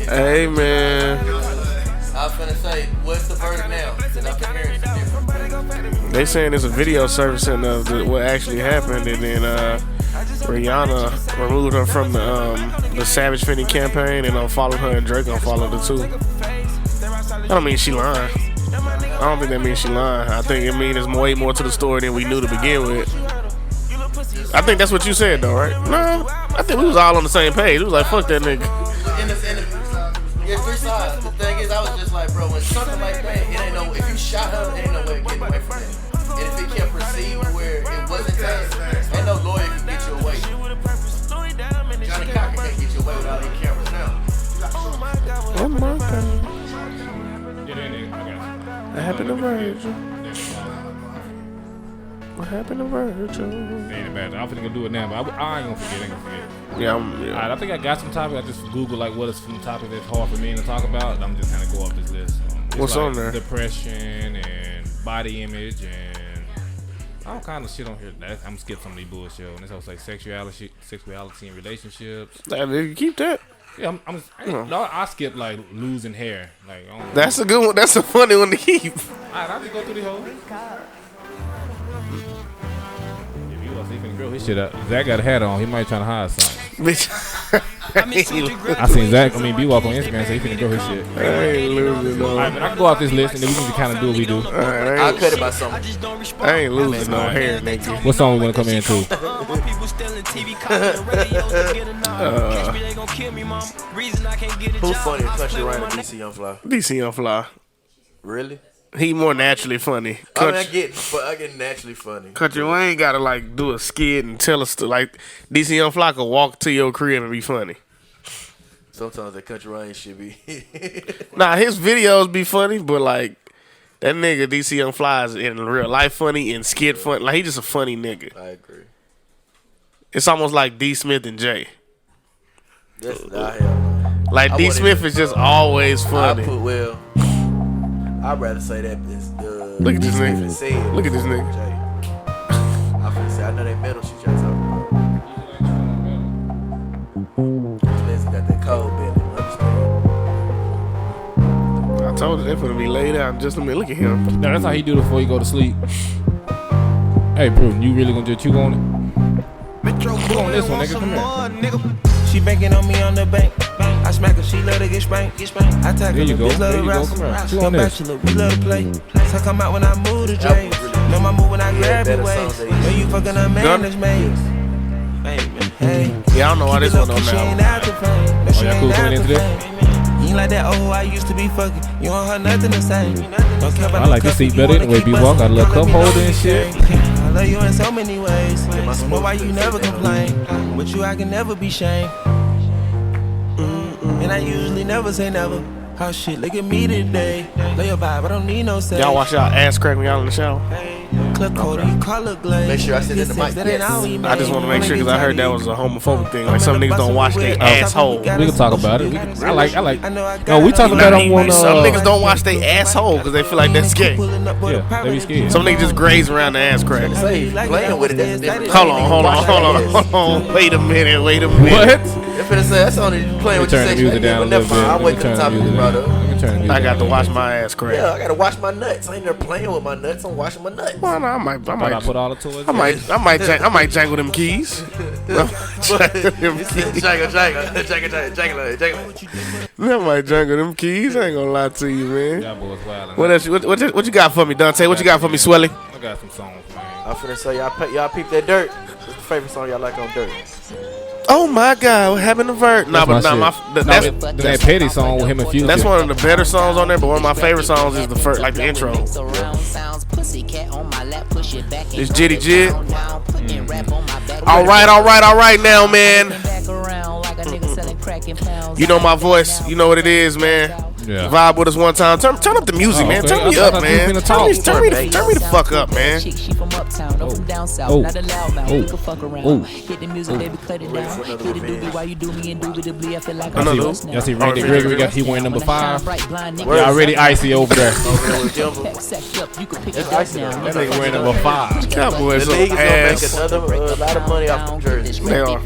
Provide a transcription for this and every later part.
Hey man. I was finna say, what's the verdict now? Because I've been hearing some different. They saying it's a video surfacing of what actually happened, and then Rihanna removed her from the Savage Fenty campaign, and unfollowed her, and Drake unfollowed her too. I don't mean she lying. I don't think that means she lying. I think it means there's way more to the story than we knew to begin with. I think that's what you said though, right? No, I think we was all on the same page. It was like, fuck that nigga. Yeah, three sides. The thing is, I was just like, bro, when something like that, it ain't no, if you shot her, it ain't no way of getting away from it. And if it kept proceeding where it wasn't tagged, ain't no lawyer can get you away. Johnny Cocker can't get you away without any cameras now. Oh my God. What happened to Virgil? What happened to Virgil? Ain't bad. I'm finna go do it now, but I ain't gonna forget. Yeah, Alright, I think I got some topics. I just Google like what is some topics that's hard for me to talk about. I'm just gonna go up this list. What's like on there? Depression and body image and all kind of shit on here. I'm gonna skip some of these bullshit. And this also like sexuality and relationships. Did you keep that? Yeah, I skip like losing hair. Like that's a good one. That's a funny one to keep. Alright, I'll just go through the whole. He finna grow his shit up. Zach got a hat on. He might trying to hide something. Bitch. I seen Zach. B-Walk on Instagram, so he finna grow his shit. I ain't losing no. Alright, man, I can go off this list and then we can kind of do what we do. Right, I'll cut it by something. I ain't losing no hair, nigga. What song we gonna come into? Who's funny? Country Ryan or DC Young Fly? DC Young Fly. Really? He more naturally funny. I get naturally funny. Country Wayne gotta like do a skit and tell us to like DC Young Fly could walk to your crib and be funny. Sometimes that Country Ryan should be. Nah, his videos be funny, but like that nigga DC Young Fly is in real life funny and skit funny. Like he just a funny nigga. I agree. It's almost like D Smith and Jay. Like D Smith is just always funny. I'd rather say that look at this nigga. Look at this nigga. I'm finna say, I know they metal shit y'all talking about. This got that cold belly, understand? I told you they finna be laid out in just a minute. Look at him. No, that's how he do it before he go to sleep. Hey, bro, you really gonna just chew on it? Chew on this one, nigga. Come here. She banking on me on the bank. I smack her, she love to get spanked. I tackle there you her, go. bitch love to wrestle. Come bachelor, we love to play. So come out when I move the J. Know my move when I grab your waist. When you fucking a man that's made. Hey, yeah, I don't know why this one on now. Oh, y'all cool coming in today? You ain't like that, oh, I used to be fucking. You don't have nothing to say. I like this seat better anyway, B-Walk. Got a little cup holder and shit. I love you in so many ways. But why you never complain? With you, I can never be shamed. And I usually never say never. Oh shit, look at me today. Lay your vibe, I don't need no say. Y'all watch y'all ass crack when y'all in the shower? Make sure I sit in the mic. Yes. I just want to make sure because I heard that was a homophobic thing. Like some niggas don't wash their asshole. We can talk about it. I like. No, we talk about it on some niggas don't wash their asshole because they feel like that's gay. Yeah, they be scared. Some niggas just graze around the ass crack. Playing with it, that's different. Hold on. Wait a minute. What? I'm finna say that's only playing with your Turn the music down a little bit. I'll wait till the topic is brought up. I got to wash my ass crack. Yeah, I gotta wash my nuts. I ain't there playing with my nuts. I'm washing my nuts. Well, no, I might put all the toys. I might jangle them keys. Jangle. I might jangle them keys. I ain't gonna lie to you, man. Y'all boys wildin'. What else? What you got for me, Dante? What you got for me, Swelly? I got some songs, man. I'm finna say y'all peep that dirt. What's the favorite song y'all like on dirt? Oh my God, what happened to Vert? That Petty song with him and Future. That's one of the better songs on there, but one of my favorite songs is the first, like the intro. It's Jitty Jit. All right now, man. You know my voice. You know what it is, man. vibe with us one time. Turn up the music, man. Turn me up, man. Turn me the fuck up, man. She from uptown, no from down south. Not a loud mouth. We can fuck around. Hit the music, baby, cut it down. Hit the doobie while you do me indubitably. I feel like I'm Y'all see Randy Gregory got he wearing number 5. Yeah, already icy over there. That nigga wearing number 5. Cowboys The league is gonna make a lot of money off the jersey. They are.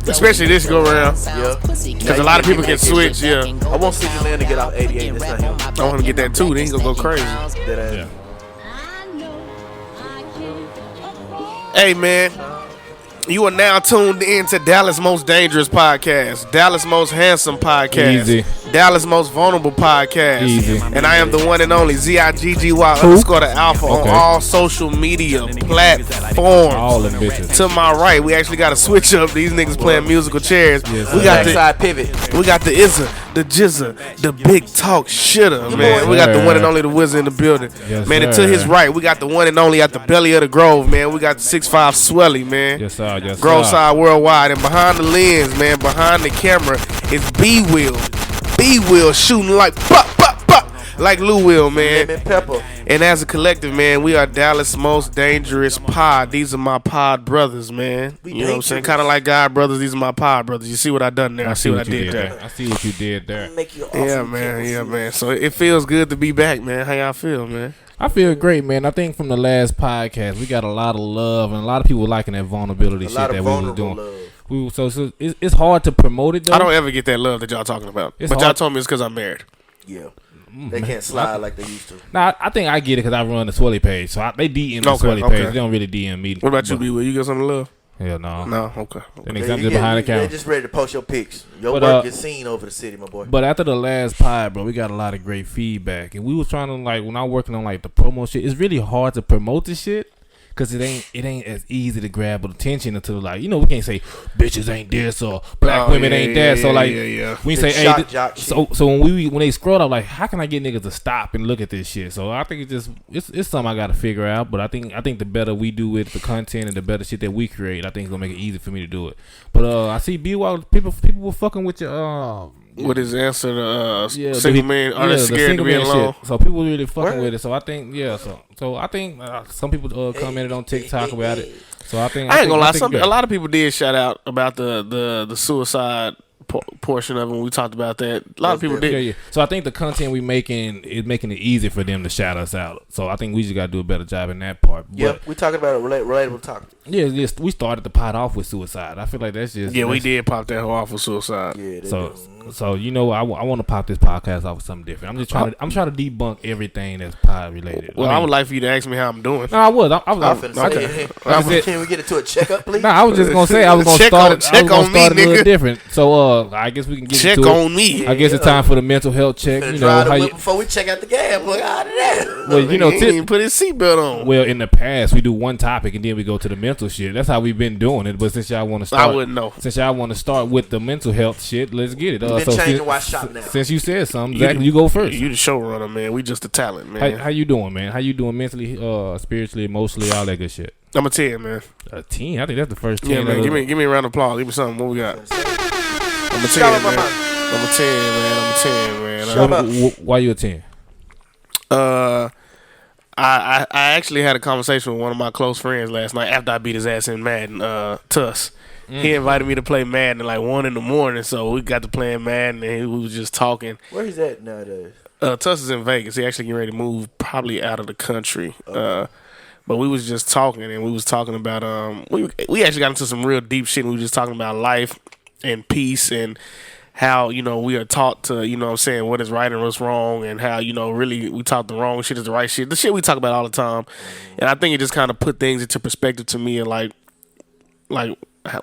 Especially this go around. Yeah. Because a lot of people can switch, yeah. I want CeeDee Lamb to get off 88. That's not him. I want him to get that too. Then he gonna go crazy. Yeah. Hey, man. You are now tuned in to Dallas' Most Dangerous Podcast, Dallas' Most Handsome Podcast, Easy. Dallas' Most Vulnerable Podcast. Easy. And I am the one and only ZIGGY_the Alpha on all social media platforms. All them bitches. To my right, we actually got to switch up. These niggas playing musical chairs. Yes, we got the Backside pivot. We got the Izza, the Jizza, the Big Talk Shitter, man. boy. We got the one and only the Wizard in the building. Yes, Man, and sir. to his right, we got the one and only at the belly of the Grove, man. We got the 6'5" Swelly, man. Yes, sir. Yes, Grove sir. Side Worldwide. And behind the lens, man, behind the camera is B-Will. B-Will shooting like like Lou Will, man. Lemon pepper. And as a collective, man, we are Dallas' Most Dangerous Pod. These are my pod brothers, man. You know what I'm saying? Kind of like God brothers. These are my pod brothers. You see what I done there? I see what I did there. I see what you did there. Make you awesome. Yeah, man. Yeah, man. So it feels good to be back, man. How y'all feel, man? I feel great, man. I think from the last podcast, we got a lot of love and a lot of people liking that vulnerability A shit lot that of we was vulnerable doing. love. So it's hard to promote it though. I don't ever get that love that y'all talking about. It's But y'all hard. told me it's because I'm married. Yeah. They can't slide like they used to. Nah, I think I get it because I run the Swelly page, so they DM the Okay, Swelly okay. page. They don't really DM me. What about you, But- B? Will you get some love? Hell no. No, okay. That nigga, Yeah, I'm you just behind the They're camera. just ready to post your pics. Your But, work gets seen over the city, my boy. But after the last pod, bro, we got a lot of great feedback, and we was trying to like when I'm working on like the promo shit. It's really hard to promote this shit because it ain't as easy to grab attention until like we can't say bitches ain't this or black women ain't that. So like we The say hey, shock jock so when they scroll up like how can I get niggas to stop and look at this shit? So I think it's something I got to figure out. But I think the better we do with the content and the better shit that we create, I think it's gonna make it easy for me to do it. But I see B-Wall people were fucking with your What is the answer to yeah, single man? Are they the scared to single be man alone? shit. So people really fucking Word. with it. So I think So I think some people commented on TikTok about it. So I think I ain't gonna lie. think good. A lot of people did shout out about the suicide portion of it when we talked about that. A lot of people did. Yeah. So I think the content we making is making it easy for them to shout us out. So I think we just gotta do a better job in that part. But Yep, we talking about a relatable topic. yeah, we started the pot off with suicide. I feel like that's just Yeah, we did pop that hoe off of suicide. Yeah, they So do. I want to pop this podcast off with something different. I'm just trying to debunk everything that's pod related. Well, I would like for you to ask me how I'm doing. No, I would. I I'm was. finna say, I said- can we get it to a checkup, please? No, I was just gonna say I was gonna Check start on- it. I check was gonna on me, start it a little nigga. different. So I guess we can get Check into on it. me. I guess it's time for the mental health check. Finna You drive know the how whip you. before we check out the gas. Look out of that. Well, you know, He ain't even put his seatbelt on. well, in the past we do one topic and then we go to the mental shit. That's how we've been doing it. But since y'all want to start, I wouldn't know. Since y'all want to start with the mental health shit, let's get it. We've been changing why shop now. Since you said something, Zach, you go first. You the showrunner, man. We just the talent, man. How you doing, man? How you doing mentally, spiritually, emotionally, all that good shit? I'm a 10, man. A 10? I think that's the first 10. Yeah, man. of- Give me a round of applause. Give me something. What we got? I'm a 10, Shout out my man. man. I'm a 10, man. I'm a 10, man. Shout out. Why you a 10? I actually had a conversation with one of my close friends last night after I beat his ass in Madden, Tuss. He invited me to play Madden at like 1 in the morning, so we got to playing Madden and we was just talking. Where he's at nowadays? Tuss is in Vegas. He actually getting ready to move probably out of the country. But we was just talking and we was talking about we actually got into some real deep shit. And we was just talking about life and peace and how, we are taught to, what I'm saying, what is right and what's wrong, and how, really we taught the wrong shit is the right shit. The shit we talk about all the time. And I think it just kind of put things into perspective to me and like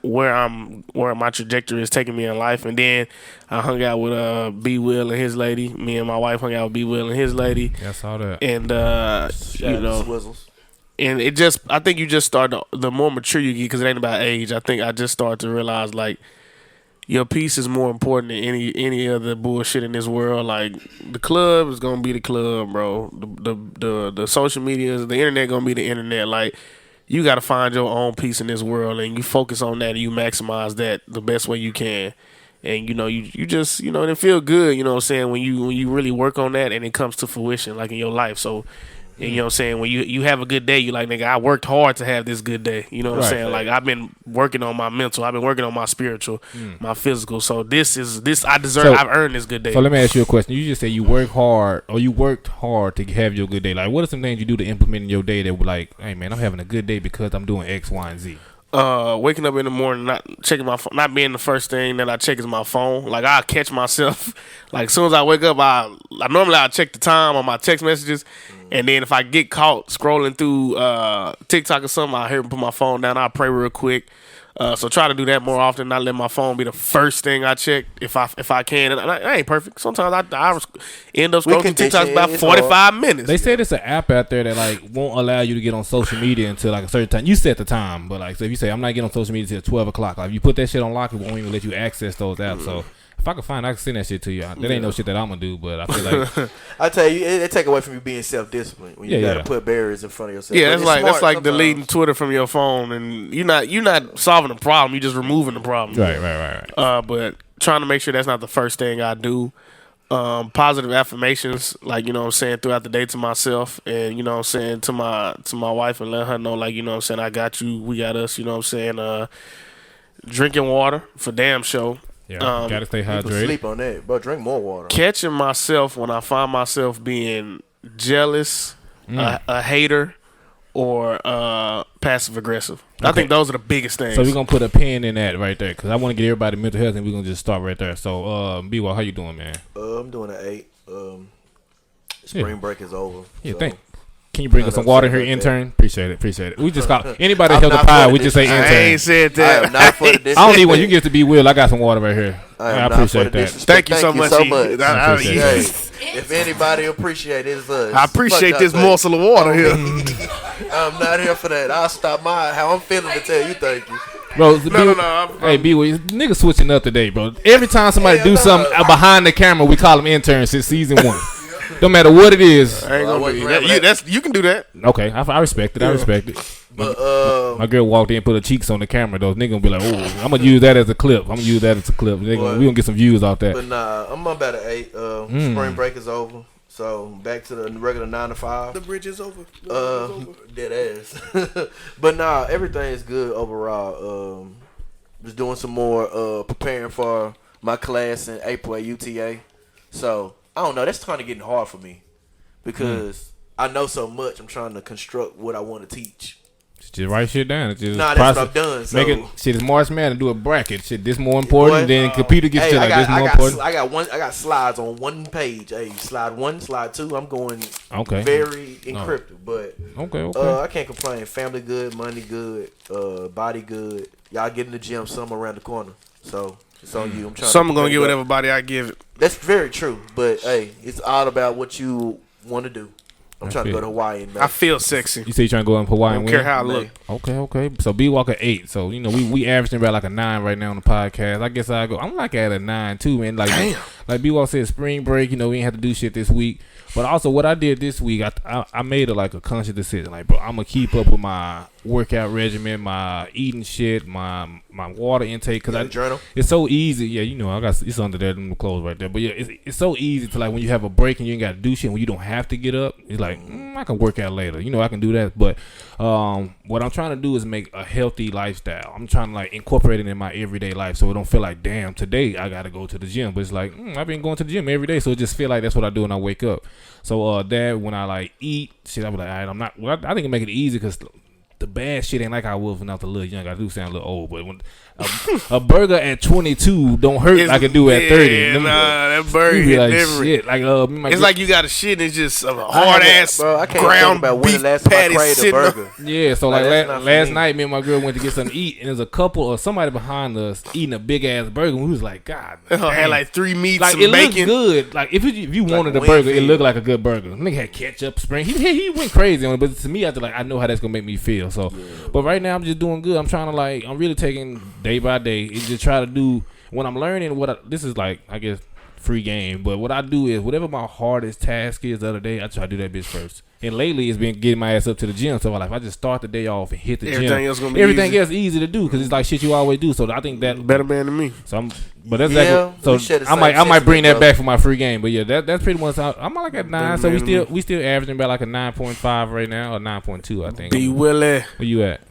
where my trajectory is taking me in life. And then I hung out with B Will and his lady. Me and my wife hung out with B Will and his lady. Yeah, I saw that. And Shout out to Swizzles. and it just, I think you just start the more mature you get, because it ain't about age. I think I just started to realize like your peace is more important than any other bullshit in this world. Like the club is gonna be the club, bro. The social media, the internet gonna be the internet. Like you got to find your own peace in this world, and you focus on that and you maximize that the best way you can. And you just it feel good. You know what I'm saying, when you really work on that and it comes to fruition, like in your life. So. And you know what I'm saying, when you have a good day, you like, nigga, I worked hard to have this good day. You know what I'm saying? Like, I've been working on my mental, I've been working on my spiritual, my physical. So I've earned this good day. So let me ask you a question. You just said you work hard, or you worked hard to have your good day. Like, what are some things you do to implement in your day that were like, hey man, I'm having a good day because I'm doing X, Y, and Z? Waking up in the morning, not checking my phone, not being the first thing that I check is my phone. Like, I'll catch myself. Like, as soon as I wake up, I normally I'll check the time on my text messages. And then if I get caught scrolling through TikTok or something, I'll hear me put my phone down. I'll pray real quick. So try to do that more often. Not let my phone be the first thing I check if I can. And I ain't perfect. Sometimes I end up scrolling through TikTok about 45 minutes. They said it's an app out there that like won't allow you to get on social media until like a certain time. You set the time, but like so if you say I'm not getting on social media until 12 o'clock, like if you put that shit on lock, it won't even let you access those apps. So if I can find, I can send that shit to you. That ain't no shit that I'm gonna do, but I feel like I tell you, it take away from you being self-disciplined when you gotta put barriers in front of yourself. Yeah, that's like deleting Twitter from your phone, and you're not solving the problem. You're just removing the problem. Right. But trying to make sure that's not the first thing I do. Positive affirmations, like, you know what I'm saying, throughout the day to myself, and you know what I'm saying, to my wife, and let her know, like, you know what I'm saying, I got you, we got us. You know what I'm saying. Drinking water for damn sure. Yeah, gotta stay hydrated. Sleep on that, but drink more water. Catching myself when I find myself being jealous, a hater, or passive aggressive. Okay. I think those are the biggest things. So we're gonna put a pin in that right there because I want to get everybody mental health, and we're gonna just start right there. So, B-Wall, how you doing, man? I'm doing an 8. Spring break is over. Yeah, so. Can you bring us some water here, intern? Appreciate it. We just got anybody that help the pie. We just say intern. I ain't said that. I am not for the I don't need one. You get to be Will. I got some water right here. I appreciate that. Thank you so much. If anybody appreciate it, it's us. I appreciate this morsel of water here. I'm not here for that. I'll stop how I'm feeling to tell you thank you. Bro, no. Hey, B-Way, niggas switching up today, bro. Every time somebody do something behind the camera, we call them interns since season 1. No matter what it is. You can do that. Okay, I respect it. I respect it. But, my girl walked in and put her cheeks on the camera. Those niggas gonna be like, oh, I'm gonna use that as a clip. We gonna get some views off that. But nah, I'm about to 8. Spring break is over. So back to the regular 9 to 5. The bridge is over. Dead ass. But nah, everything is good overall. Just doing some more preparing for my class in April at UTA. So I don't know. That's kind of getting hard for me because I know so much. I'm trying to construct what I want to teach. Just write shit down. That's what I've done. So. Make it shit. It's March Madness. Do a bracket. Shit, this more important. Then computer gets shit like this more important. I got slides on one page. Hey, slide 1, slide 2. I'm going very encrypted, but okay. I can't complain. Family good, money good, body good. Y'all get in the gym somewhere around the corner. So it's on you. I'm trying. Someone gonna get whatever body I give it. That's very true, but hey, it's all about what you want to do. I'm trying to go to Hawaii. I feel sexy. You say you're trying to go in Hawaii? I don't care how I look. Okay. So B-Walk at 8. So we averaging about like a 9 right now on the podcast. I guess I'm like at a 9 too, man. Like damn. Like B-Walk said, spring break. We ain't have to do shit this week. But also, what I did this week, I made a conscious decision. Like, bro, I'm gonna keep up with my workout regimen, my eating shit, my water intake. Cause journal. It's so easy. Yeah, I got it's under there in the clothes right there. But yeah, it's so easy to like when you have a break and you ain't got to do shit when you don't have to get up. It's like I can work out later. I can do that. But what I'm trying to do is make a healthy lifestyle. I'm trying to like incorporate it in my everyday life, so it don't feel like damn today I gotta go to the gym. But it's like I've been going to the gym every day, so it just feel like that's what I do when I wake up. So that when I like eat shit, I be like, all right, I'm not. Well, I think it make it easy because the bad shit ain't like I was when I was a little young. I do sound a little old, but when a burger at 22 don't hurt like it do at 30. That burger be like different. Shit. Like it's like you got a shit. It's just a hard ass ground beef patty sitting. Yeah, so like last night, me and my girl went to get something to eat, and there's a couple or somebody behind us eating a big ass burger. And we was like, God, had like 3 meats, like some it bacon. Looked good. Like if you wanted a burger, it looked like a good burger. Nigga had ketchup, spring. He went crazy on it, but to me, I know how that's gonna make me feel. So, but right now I'm just doing good. I'm trying to I'm really taking day by day and just try to do when I'm learning this is like I guess free game. But what I do is whatever my hardest task is the other day, I try to do that bitch first. And lately, it's been getting my ass up to the gym. So like, if I just start the day off and hit the everything gym, else gonna be everything else easy to do because it's like shit you always do. So I think that better man than me. So but that's exactly. So I might bring that back for my free game. But yeah, that's pretty much. I'm like at 9. So we still averaging about like a 9.5 right now or 9.2. I think. D Willie, where you at?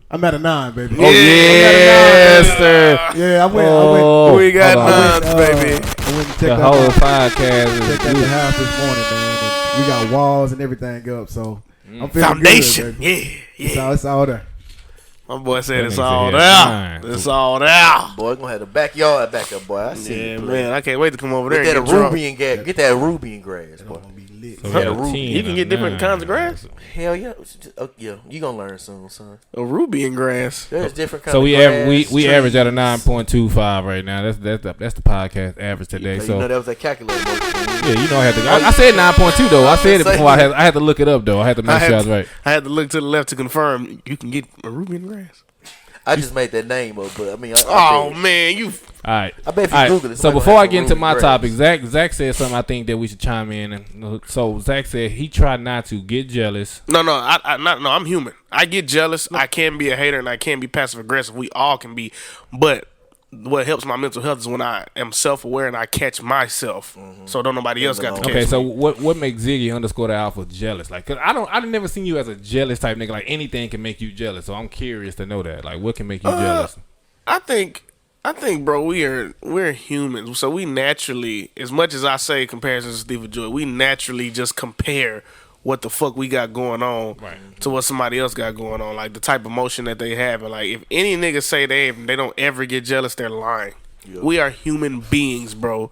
I'm at a 9, baby. Oh yes, sir. Yeah, I went. We got 9s, baby. I went and checked the out whole podcast. Checked out the house this morning, man. And we got walls and everything up, so I'm feeling foundation. Good, it's all there. My boy said it's all there. It's all there. Boy, gonna have the backyard back up, boy. I see. Yeah, man. I can't wait to come over there. Get that Rubian grass. Get that Rubian grass, boy. So you can get different kinds of grass. Hell yeah, yeah. You gonna learn soon, son. A Rubian grass. There's different kinds. So of grass, we average at a 9.25 right now. That's the podcast average today. So you know that was that calculator. Yeah, you know I had to. I said 9.2 though. I said it before. I had to look it up though. I had to make sure I was right. I had to look to the left to confirm you can get a Rubian grass. I just made that name up, but I mean, man, you. All right. I bet if you Google it. So before I get into my topic, Zach said something I think that we should chime in. And so Zach said he tried not to get jealous. No, I'm human. I get jealous. I can be a hater and I can be passive aggressive. We all can be, but what helps my mental health is when I am self-aware and I catch myself, so don't nobody else got to catch me. Okay, so what makes Ziggy _ the Alpha jealous? Like, cause I've never seen you as a jealous type nigga. Like anything can make you jealous. So I'm curious to know that. Like, what can make you jealous? I think, bro, we're humans, so we naturally, as much as I say comparisons to Steve Joy, we naturally just compare what the fuck we got going on to what somebody else got going on, like the type of emotion that they have. And like, if any nigga say they don't ever get jealous, they're lying. Yep. We are human beings, bro.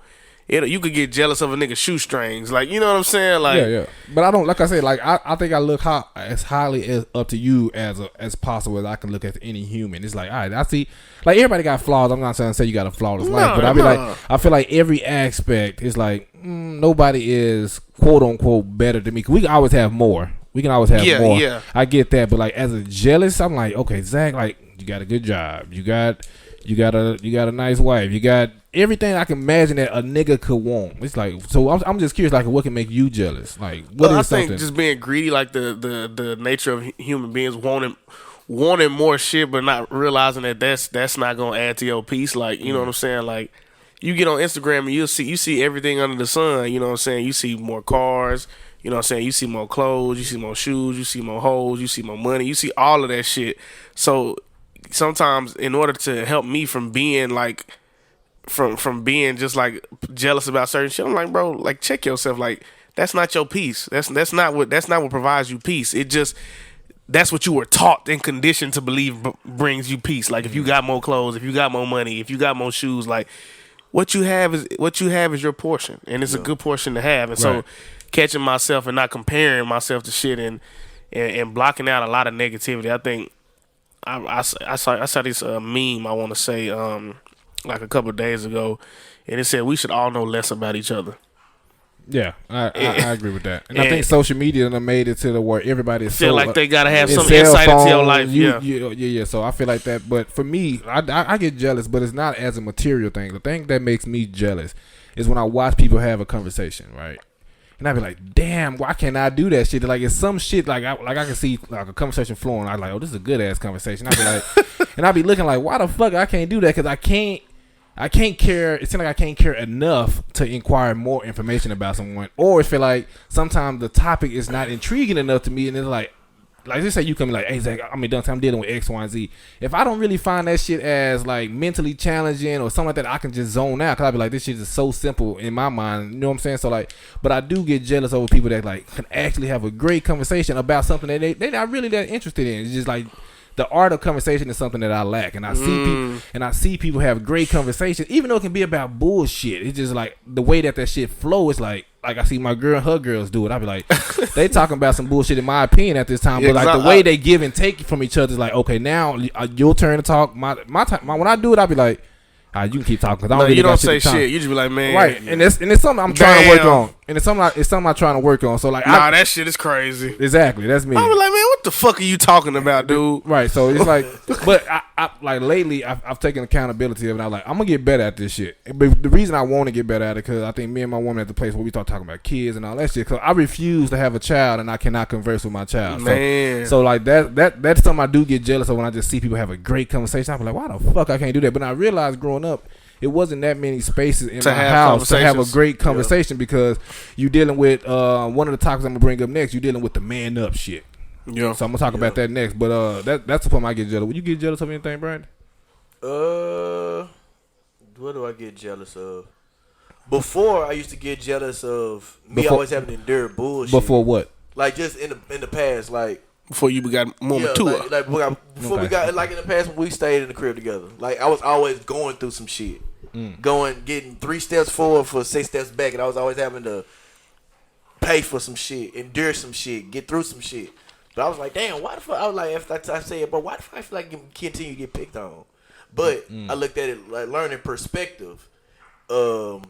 You could get jealous of a nigga's shoestrings, like, you know what I'm saying? Like, yeah. But I don't, like I said, like I think I look as highly as up to you as possible as I can look at any human. It's like, all right, I see, like everybody got flaws. I'm not trying to say you got a flawless life, but I feel like every aspect is like nobody is quote unquote better than me. 'Cause we can always have more. We can always have more. Yeah. I get that, but like as a jealous, I'm like, okay, Zach, like you got a good job, you got a nice wife, you got everything I can imagine that a nigga could want. It's like, so I'm just curious, like, what can make you jealous? Like, what is I something? think just being greedy, like the nature of human beings wanting more shit, but not realizing that that's not gonna add to your peace. Like, you know what I'm saying? Like, you get on Instagram and you see everything under the sun. You know what I'm saying? You see more cars. You know what I'm saying? You see more clothes. You see more shoes. You see more hoes. You see more money. You see all of that shit. So sometimes, in order to help me from being like, from being just like jealous about certain shit, I'm like, bro, like check yourself. Like, that's not your peace. That's not what provides you peace. It just, that's what you were taught and conditioned to believe brings you peace. Like, if you got more clothes, if you got more money, if you got more shoes, like what you have is your portion, and it's a good portion to have. And so catching myself and not comparing myself to shit and blocking out a lot of negativity. I think I saw this meme, I want to say, like a couple of days ago, and it said we should all know less about each other. Yeah, I agree with that. And I think social media done made it to the where everybody feel like they gotta have some insight into your life. Yeah. So I feel like that. But for me, I get jealous, but it's not as a material thing. The thing that makes me jealous is when I watch people have a conversation, right? And I be like, damn, why can't I do that shit? Like, it's some shit like I can see like a conversation flowing. I like, oh, this is a good ass conversation. I be like, and I be looking like, why the fuck I can't do that? Because I can't care. It seems like I can't care enough to inquire more information about someone, or it feel like sometimes the topic is not intriguing enough to me, and it's like just say you come like, hey Zach, I'm dealing with X, Y, and Z. If I don't really find that shit as like mentally challenging or something like that, I can just zone out, because I be like, this shit is so simple in my mind. You know what I'm saying? So like, but I do get jealous over people that like can actually have a great conversation about something that they're not really that interested in. It's just like, the art of conversation is something that I lack, and I see people have great conversations, even though it can be about bullshit. It's just like the way that shit flow is like I see my girl and her girls do it. I be like, they talking about some bullshit in my opinion at this time, but like the way they give and take from each other is like, okay, now your turn to talk. My time. When I do it, I be like, you can keep talking. Cause I don't you don't say shit. You just be like, man, right? And it's something I'm trying to work on. And it's something I'm trying to work on. So like, that shit is crazy. Exactly, that's me. I was like, man, what the fuck are you talking about, dude? Right. So it's like, but I like lately I've taken accountability of it. I'm like, I'm gonna get better at this shit. But the reason I want to get better at it because I think me and my woman at the place where we start talking about kids and all that shit. Because I refuse to have a child and I cannot converse with my child. Man. So like that's something I do get jealous of when I just see people have a great conversation. I'm like, why the fuck I can't do that? But I realized growing up, it wasn't that many spaces in my house to have a great conversation because you dealing with one of the topics I'm gonna bring up next. You dealing with the man up shit. Yeah. So I'm gonna talk about that next. But that's the point I get jealous. Would you get jealous of anything, Brandon? What do I get jealous of? Before I used to get jealous of me always having to endure bullshit. Before what? Like just in the past, like. Before you got more mature. Before we got like in the past when we stayed in the crib together. Like I was always going through some shit. Getting 3 steps forward for 6 steps back, and I was always having to pay for some shit, endure some shit, get through some shit. But I was like, damn, why the fuck? I was like, after I said, bro, why the fuck I feel like I continue to get picked on? But I looked at it like learning perspective. Bro,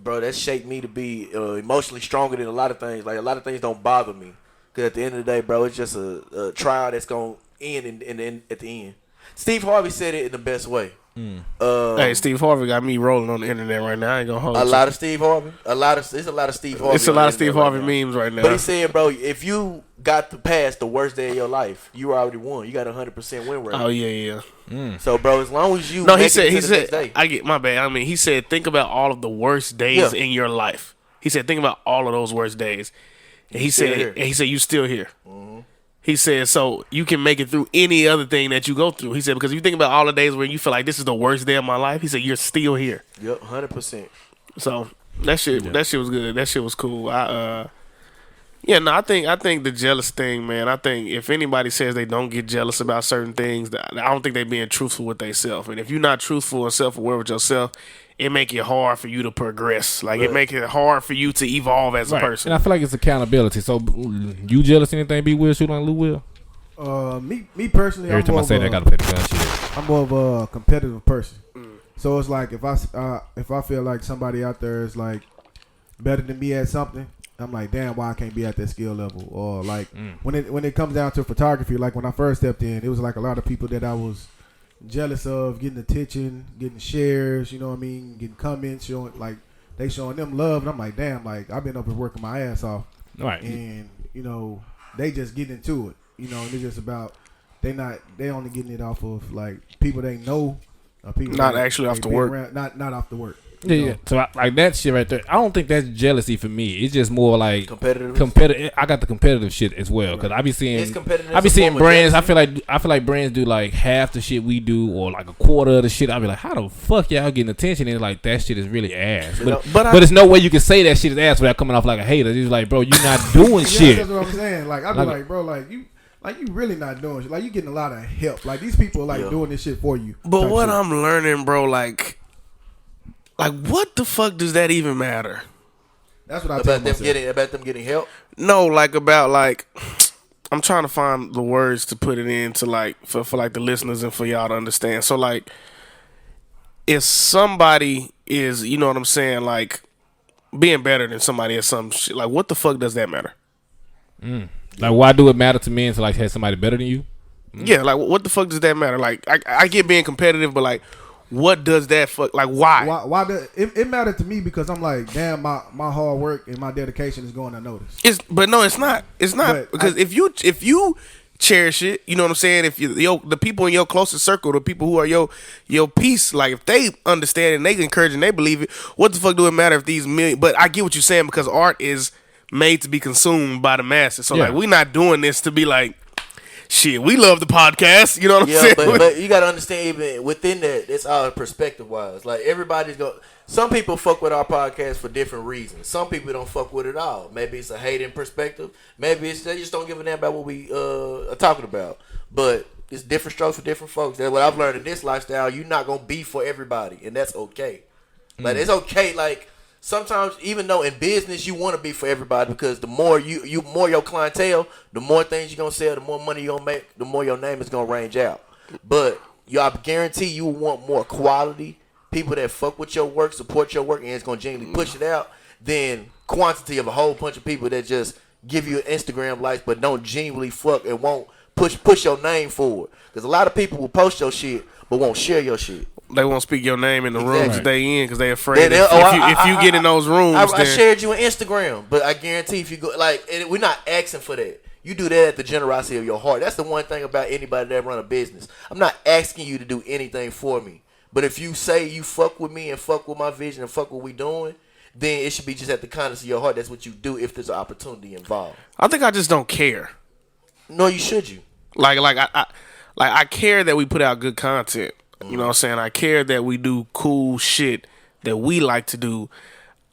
that shaped me to be emotionally stronger than a lot of things. Like a lot of things don't bother me. Because at the end of the day, bro, it's just a trial that's going to end at the end. Steve Harvey said it in the best way. Hey, Steve Harvey got me rolling on the internet right now. I ain't gonna hold a lot of Steve Harvey. It's a lot of Steve Harvey. It's a lot of Steve Harvey memes right now. But he said, bro, if you got to pass the worst day of your life, you already won. You got 100% win rate. Oh yeah. So, bro, as long as you he said I get my bad. I mean, he said think about all of the worst days in your life. He said think about all of those worst days. And he said you still here. He said, so you can make it through any other thing that you go through. He said, because if you think about all the days where you feel like this is the worst day of my life, he said, you're still here. Yep, 100%. So that shit was good. That shit was cool. I think the jealous thing, man, I think if anybody says they don't get jealous about certain things, I don't think they being truthful with themselves. And if you're not truthful and self-aware with yourself, it make it hard for you to progress. Like, it make it hard for you to evolve as a person. And I feel like it's accountability. So, you jealous anything B. Will shoot on Lou Will? Me personally, every time I say that, I gotta play the gun shit. I'm more of a competitive person. So it's like if I feel like somebody out there is like better than me at something, I'm like, damn, why I can't be at that skill level? Or like when it comes down to photography, like when I first stepped in, it was like a lot of people that I was jealous of getting attention, getting shares, you know what I mean, getting comments, showing them love, and I'm like, damn, like I've been up and working my ass off, right? And you know, they just get into it, you know, and it's just about they only getting it off of like people they know, people not actually off the work, around, not off the work. Yeah. So like that shit right there, I don't think that's jealousy for me. It's just more like competitive. I got the competitive shit as well because I be seeing brands. I feel like brands do like half the shit we do or like a quarter of the shit. I be like, how the fuck y'all getting attention? And like that shit is really ass. But there's no way you can say that shit is ass without coming off like a hater. It's like, bro, you not doing shit. That's what I'm saying. Like I be like, bro, like you really not doing shit. Like you getting a lot of help. Like these people are like doing this shit for you. But what I'm learning, bro, like what the fuck does that even matter? That's what I tell myself. About them getting help? No, like I'm trying to find the words to put it into like for like the listeners and for y'all to understand. So like if somebody is, you know what I'm saying, like being better than somebody at some shit, like what the fuck does that matter? Like why do it matter to me to like have somebody better than you? Yeah, like what the fuck does that matter? Like I get being competitive, but like what does that fuck? Like why? Why does it mattered to me because I'm like, damn, my hard work and my dedication is going unnoticed. But no, it's not. It's not but because if you cherish it, you know what I'm saying. If the people in your closest circle, the people who are your peace, like if they understand and they encourage and they believe it, what the fuck do it matter if these million? But I get what you're saying because art is made to be consumed by the masses. So like we're not doing this to be like. Shit, we love the podcast. You know what I'm saying? But you got to understand, even within that, it's all perspective-wise. Like, everybody's going... Some people fuck with our podcast for different reasons. Some people don't fuck with it at all. Maybe it's a hating perspective. Maybe it's they just don't give a damn about what we are talking about. But it's different strokes for different folks. That's what I've learned in this lifestyle. You're not going to be for everybody, and that's okay. Like, it's okay, like... Sometimes, even though in business you want to be for everybody, because the more you more your clientele, the more things you're gonna sell, the more money you're gonna make, the more your name is gonna range out. But I guarantee you want more quality people that fuck with your work, support your work, and it's gonna genuinely push it out than quantity of a whole bunch of people that just give you Instagram likes but don't genuinely fuck and won't push your name forward. Because a lot of people will post your shit but won't share your shit. They won't speak your name in the Exactly. rooms that they in because they afraid Then if you get in those rooms. I shared you on Instagram, but I guarantee if you go and we're not asking for that. You do that at the generosity of your heart. That's the one thing about anybody that run a business. I'm not asking you to do anything for me. But if you say you fuck with me and fuck with my vision and fuck what we doing, then it should be just at the kindness of your heart. That's what you do if there's an opportunity involved. I think I just don't care. No, you should. I care that we put out good content. You know what I'm saying? I care that we do cool shit that we like to do.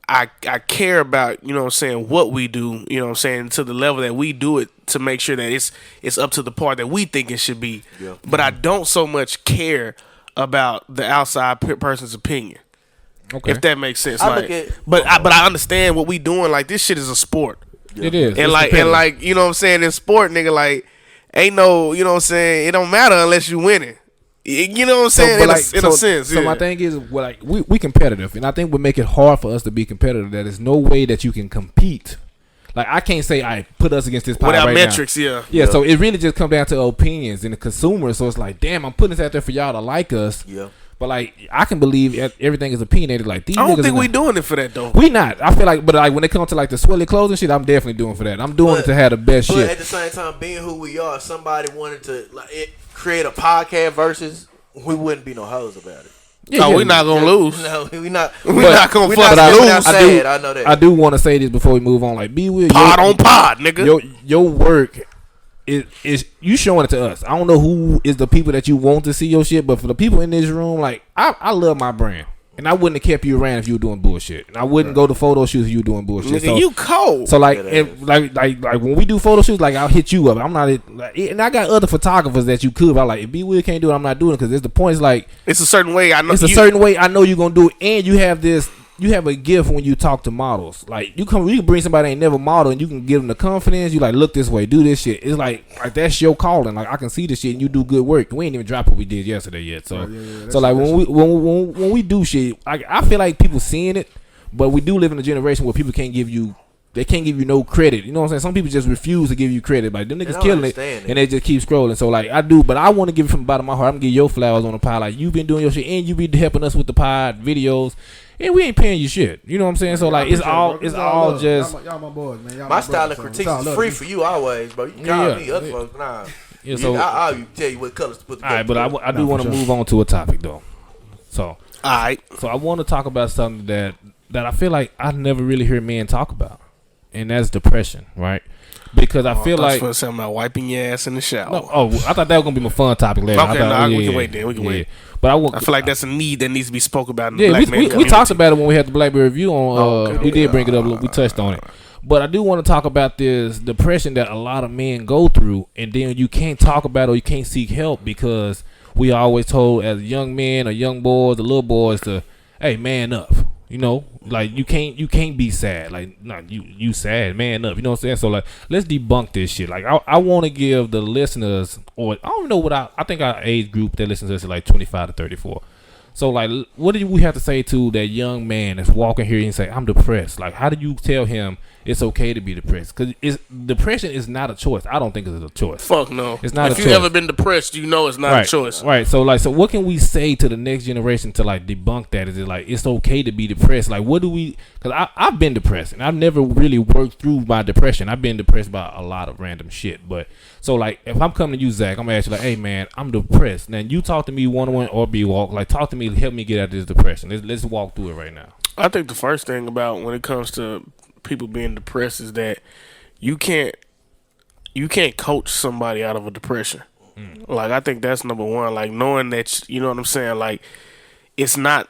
I care about, you know what I'm saying, what we do, you know what I'm saying, to the level that we do it to make sure that it's up to the part that we think it should be. Yeah. But I don't so much care about the outside person's opinion. Okay. If that makes sense. But I understand what we doing. Like, this shit is a sport. Yeah. It is. And like, you know what I'm saying, in sport, nigga, like, ain't no, you know what I'm saying, it don't matter unless you winning. You know what I'm saying? In a sense. So my thing is, we competitive, and I think what make it hard for us to be competitive. That there's no way that you can compete. Like, I can't say I put us against this pie without right metrics. Now. Yeah. So it really just comes down to opinions and the consumer. So it's like, damn, I'm putting this out there for y'all to like us. Yeah. But like, I can believe everything is opinionated. Like, these I don't think we doing it for that though. We not. I feel like, but like when it comes to like the Swelly clothing shit, I'm definitely doing for that. I'm doing it to have the best shit. But at the same time, being who we are, if somebody wanted to create a podcast versus, we wouldn't be no hoes about it. Yeah, we're not gonna lose. No, we're not gonna lose. I know that. I do want to say this before we move on. Like, be with pod, nigga. Your work is you showing it to us. I don't know who is the people that you want to see your shit, but for the people in this room, like, I love my brand. And I wouldn't have kept you around if you were doing bullshit. And I wouldn't go to photo shoots if you were doing bullshit. Nigga, so, you cold. So like, like when we do photo shoots, like, I'll hit you up. I'm not, and I got other photographers that you could. But I'm like, if B Will can't do it, I'm not doing it because it's the point. Is like, it's a certain way. I know. It's a certain way I know you're gonna do it, and you have this. You have a gift when you talk to models. Like, you can bring somebody that ain't never modeled, and you can give them the confidence. You like, look this way, do this shit. It's like that's your calling. Like, I can see this shit, and you do good work. We ain't even dropped what we did yesterday yet. So, so like when we do shit, I feel like people seeing it, but we do live in a generation where people can't give you. They can't give you no credit. You know what I'm saying? Some people just refuse to give you credit. Like, them niggas killing it, and they just keep scrolling. So, like, I do, but I want to give it from the bottom of my heart. I'm going to give your flowers on the pod. Like, you've been doing your shit, and you be helping us with the pod videos, and we ain't paying you shit. You know what I'm saying? So, like, it's all just... Y'all my boys, man. My style of critique is free for you always, bro. You can call me, other folks, nah. Yeah, so, I'll tell you what colors to put together. All right, but I do want to move on to a topic, though. So, all right. So, I want to talk about something that I feel like I never really hear men talk about. And that's depression, right? Because I feel like something about wiping your ass in the shower. No, I thought that was gonna be my fun topic later. Okay, we can wait then. We can wait. But I feel like that's a need that needs to be spoke about in the black man community. We talked about it when we had the Blackberry review on. We did bring it up. We touched on it. But I do want to talk about this depression that a lot of men go through, and then you can't talk about it or you can't seek help because we are always told as young men or young boys, the little boys, to, hey, man up. You know, like, you can't be sad. Like, no, you sad, man up. You know what I'm saying? So, like, let's debunk this shit. Like, I want to give the listeners, or I don't know what I think our age group that listens to us is like 25 to 34. So, like, what do we have to say to that young man that's walking here and say, I'm depressed? Like, how do you tell him it's okay to be depressed? Because depression is not a choice. I don't think it's a choice. Fuck no. It's not a choice. If you've ever been depressed, you know it's not a choice. Right. So, like, so what can we say to the next generation to, like, debunk that? Is it like, it's okay to be depressed? Like, what do we... Because I've been depressed, and I've never really worked through my depression. I've been depressed by a lot of random shit. But, so, like, if I'm coming to you, Zach, I'm going to ask you, like, hey, man, I'm depressed. Now, you talk to me one-on-one or B-Walk. Like, talk to me, help me get out of this depression. Let's walk through it right now. I think the first thing about when it comes to people being depressed is that you can't coach somebody out of a depression. Like, I think that's number one. Like, knowing that, you know what I'm saying? Like, it's not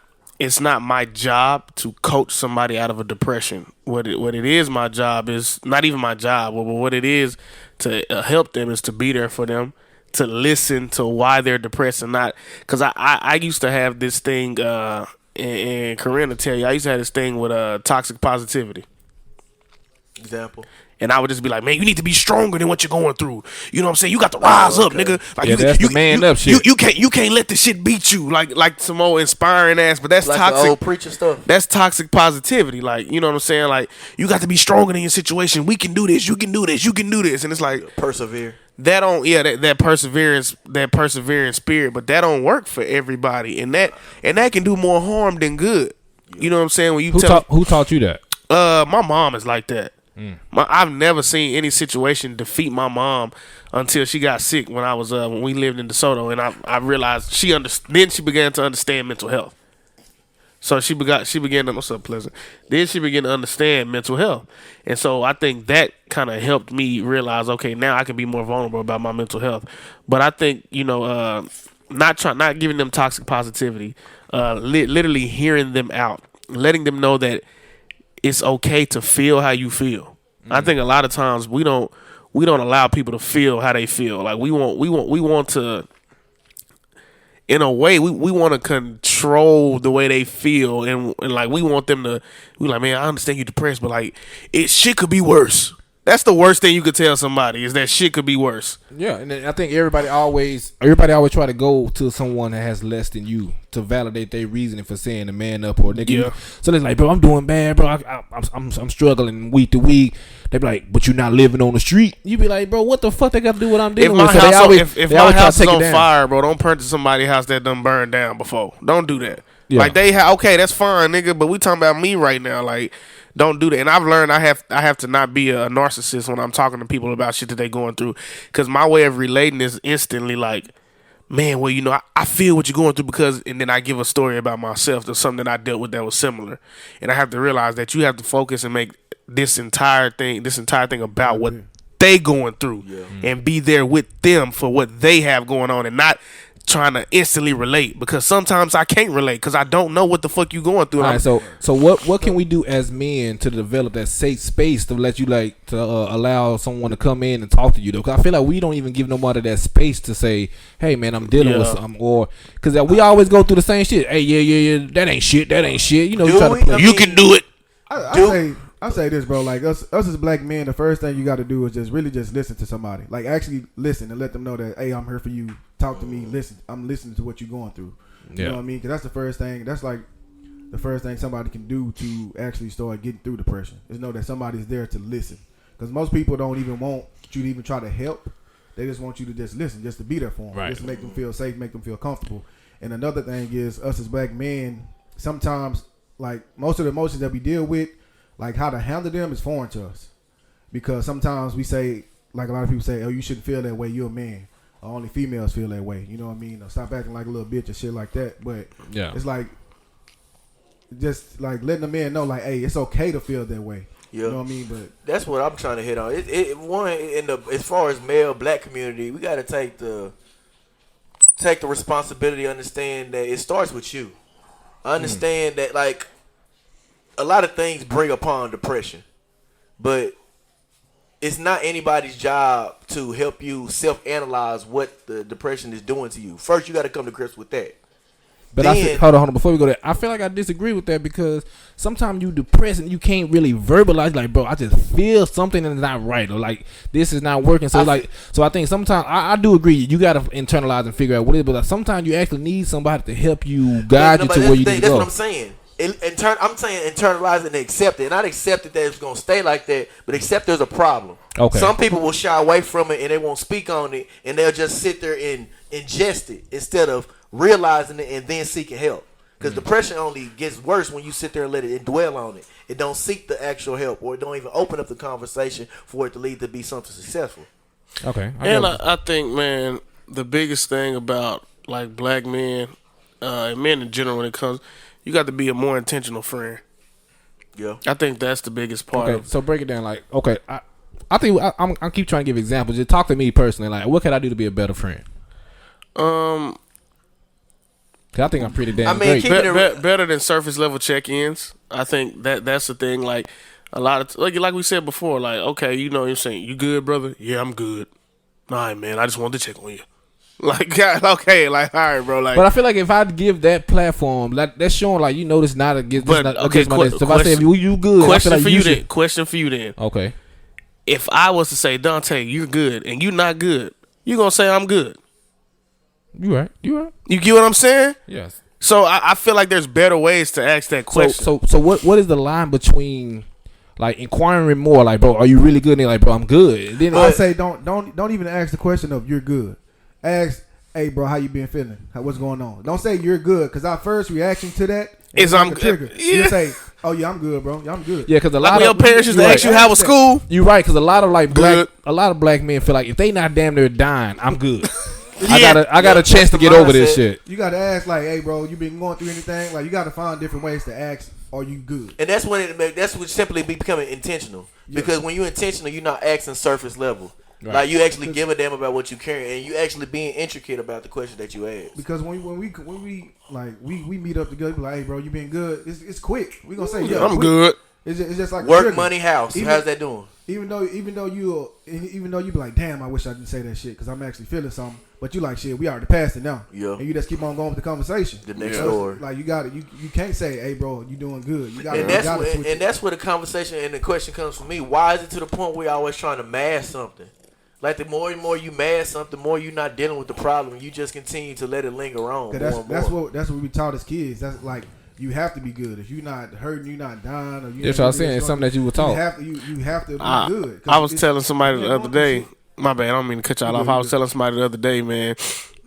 my job to coach somebody out of a depression. What it is, my job is not even my job. But what it is to help them is to be there for them, to listen to why they're depressed and not. Because I used to have this thing, and Corinne will tell you, I used to have this thing with toxic positivity. Example. And I would just be like, man, you need to be stronger than what you're going through. You know what I'm saying? You got to rise up, nigga. Like that's the man up shit. You can't let the shit beat you. Like some old inspiring ass, but that's like toxic. The old preacher stuff. That's toxic positivity. Like, you know what I'm saying? Like, you got to be stronger than your situation. We can do this. You can do this. You can do this. And it's like persevere. That perseverance spirit, but that don't work for everybody. And that can do more harm than good. You know what I'm saying? When you who taught you that? My mom is like that. I've never seen any situation defeat my mom until she got sick when we lived in DeSoto, and I realized then she began to understand mental health. So she began to, what's up, Pleasant? Then she began to understand mental health, and so I think that kind of helped me realize, okay, now I can be more vulnerable about my mental health. But I think not giving them toxic positivity, literally hearing them out, letting them know that it's okay to feel how you feel. I think a lot of times we don't allow people to feel how they feel. Like we want to, in a way, we want to control the way they feel, and like we want them to. We like, man, I understand you depressed, but like shit could be worse. That's the worst thing you could tell somebody is that shit could be worse. Yeah, and I think everybody always try to go to someone that has less than you to validate their reasoning for saying the man up or nigga. Yeah. So they're like, bro, I'm doing bad, bro. I'm struggling week to week. They be like, but you're not living on the street. You be like, bro, what the fuck they got to do with what I'm dealing with? If my house is on fire, bro, don't purchase somebody's house that done burned down before. Don't do that. Yeah. Like okay, that's fine, nigga, but we talking about me right now, like. Don't do that. And I've learned I have to not be a narcissist when I'm talking to people about shit that they going through. Because my way of relating is instantly like, man, well, I feel what you're going through because, and then I give a story about myself or something that I dealt with that was similar. And I have to realize that you have to focus and make this entire thing about what they going through and be there with them for what they have going on and not trying to instantly relate, because sometimes I can't relate because I don't know what the fuck you going through. All right, so what can we do as men to develop that safe space to let you allow someone to come in and talk to you though? Because I feel like we don't even give nobody that space to say, hey man, I'm dealing with something, or because we always go through the same shit. Hey, yeah, that ain't shit. You know, you can do it. I say this, bro. Like us as black men, the first thing you got to do is just really just listen to somebody. Like actually listen and let them know that, hey, I'm here for you. Talk to me. Listen. I'm listening to what you're going through. You know what I mean? Because that's the first thing. That's like the first thing somebody can do to actually start getting through depression. Is know that somebody's there to listen. Because most people don't even want you to even try to help. They just want you to just listen, just to be there for them, just to make them feel safe, make them feel comfortable. And another thing is us as black men. Sometimes, like most of the emotions that we deal with. Like how to handle them is foreign to us, because sometimes we say, like a lot of people say, oh, you shouldn't feel that way. You're a man. Or only females feel that way. You know what I mean? Or stop acting like a little bitch or shit like that. But it's like just like letting the men know, like, hey, it's okay to feel that way. Yeah. You know what I mean? But that's what I'm trying to hit on. As far as male black community, we got to take the responsibility. Understand that it starts with you. Understand that like. A lot of things bring upon depression, but it's not anybody's job to help you self-analyze what the depression is doing to you. First, you got to come to grips with that. But hold on. Before we go there, I feel like I disagree with that because sometimes you depressed and you can't really verbalize. Like, bro, I just feel something that's not right, or like this is not working. So I think sometimes I do agree. You got to internalize and figure out what it is. But like, sometimes you actually need somebody to help you guide you to where you need to go. That's what I'm saying. I'm saying internalize it and accept it. Not accept it that it's going to stay like that, but accept there's a problem. Okay. Some people will shy away from it and they won't speak on it, and they'll just sit there and ingest it instead of realizing it and then seeking help. Because depression only gets worse when you sit there and let it dwell on it. It don't seek the actual help, or it don't even open up the conversation for it to lead to be something successful. Okay. I think, man, the biggest thing about like black men and men in general when it comes, you got to be a more intentional friend. Yeah, I think that's the biggest part. Okay, so break it down. Like, okay, I think I keep trying to give examples. Just talk to me personally. Like, what can I do to be a better friend? Cause I think I'm pretty damn great. Better than surface level check-ins. I think that's the thing. Like a lot of like we said before. Like, okay, you know what I'm saying. You good, brother? Yeah, I'm good. All right, man. I just wanted to check on you. Like, okay, like, all right, bro. Like, but I feel like if I give that platform, like, that's showing, like, you know, this not against. But okay, if I say you good, question I feel like question for you then. Okay. if I was to say, Dante, you're good, and you're not good, you're gonna say I'm good. You right. You get what I'm saying? Yes. So I feel like there's better ways to ask that question. So what is the line between like inquiring more, like, bro, are you really good? And they're like, bro, I'm good. And then I say don't even ask the question of you're good. Ask, hey, bro, how you been feeling? What's going on? Don't say you're good, because our first reaction to that is I'm trigger. good. You say, oh yeah, I'm good, bro. Yeah, I'm good. Yeah, because a like lot when of your parents used to ask you how was school. You're right, because a lot of like Good. black men feel like if they not damn near dying, I'm good. Yeah. I got a chance to get over this shit. You got to ask, like, hey, bro, you been going through anything? Like, you got to find different ways to ask, are you good? And that's when that's what simply becoming intentional. Because when you're intentional, you're not asking surface level. Right. Like, you actually give a damn about what you carry, and you actually being intricate about the question that you ask. Because when we meet up together, be like, hey, bro, you been good? It's quick. We gonna say, yeah, I'm quick. good. It's just like Work, money, house. How's that doing? Even though you be like, damn, I wish I didn't say that shit because I'm actually feeling something. But you like, shit, we already passed it now. Yeah. And you just keep on going with the conversation. The next door. Like you got it. You can't say, hey, bro, you doing good. You got And that's where the conversation and the question comes from me. Why is it to the point where you're always trying to mask something? Like the more and more you mask something, the more you're not dealing with the problem. You just continue to let it linger on. That's what we taught as kids. That's like, you have to be good. If you're not hurting, you're not dying. Or you That's what I'm saying. It's something that you were taught. You have to be good. I was telling somebody the other day. My bad. I don't mean to cut y'all off. I was telling somebody the other day, man.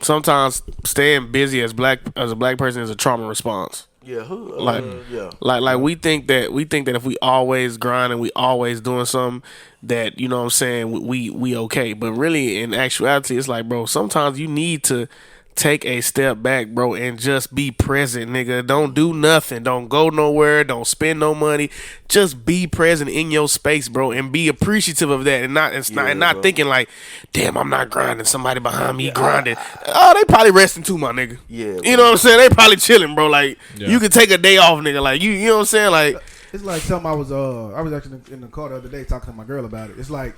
Sometimes staying busy as a black person is a trauma response. Yeah. Like we think that if we always grind and we always doing something, that, you know what I'm saying, we okay. But really, in actuality, it's like, bro, sometimes you need to take a step back, bro, and just be present, nigga. Don't do nothing. Don't go nowhere. Don't spend no money. Just be present in your space, bro, and be appreciative of that, and not thinking like, damn, I'm not grinding. Somebody behind me grinding. Oh, they probably resting too, my nigga. Yeah, you know what I'm saying? They probably chilling, bro. Like, you can take a day off, nigga. Like, you know what I'm saying? Like, it's like something I was actually in the car the other day talking to my girl about it. It's like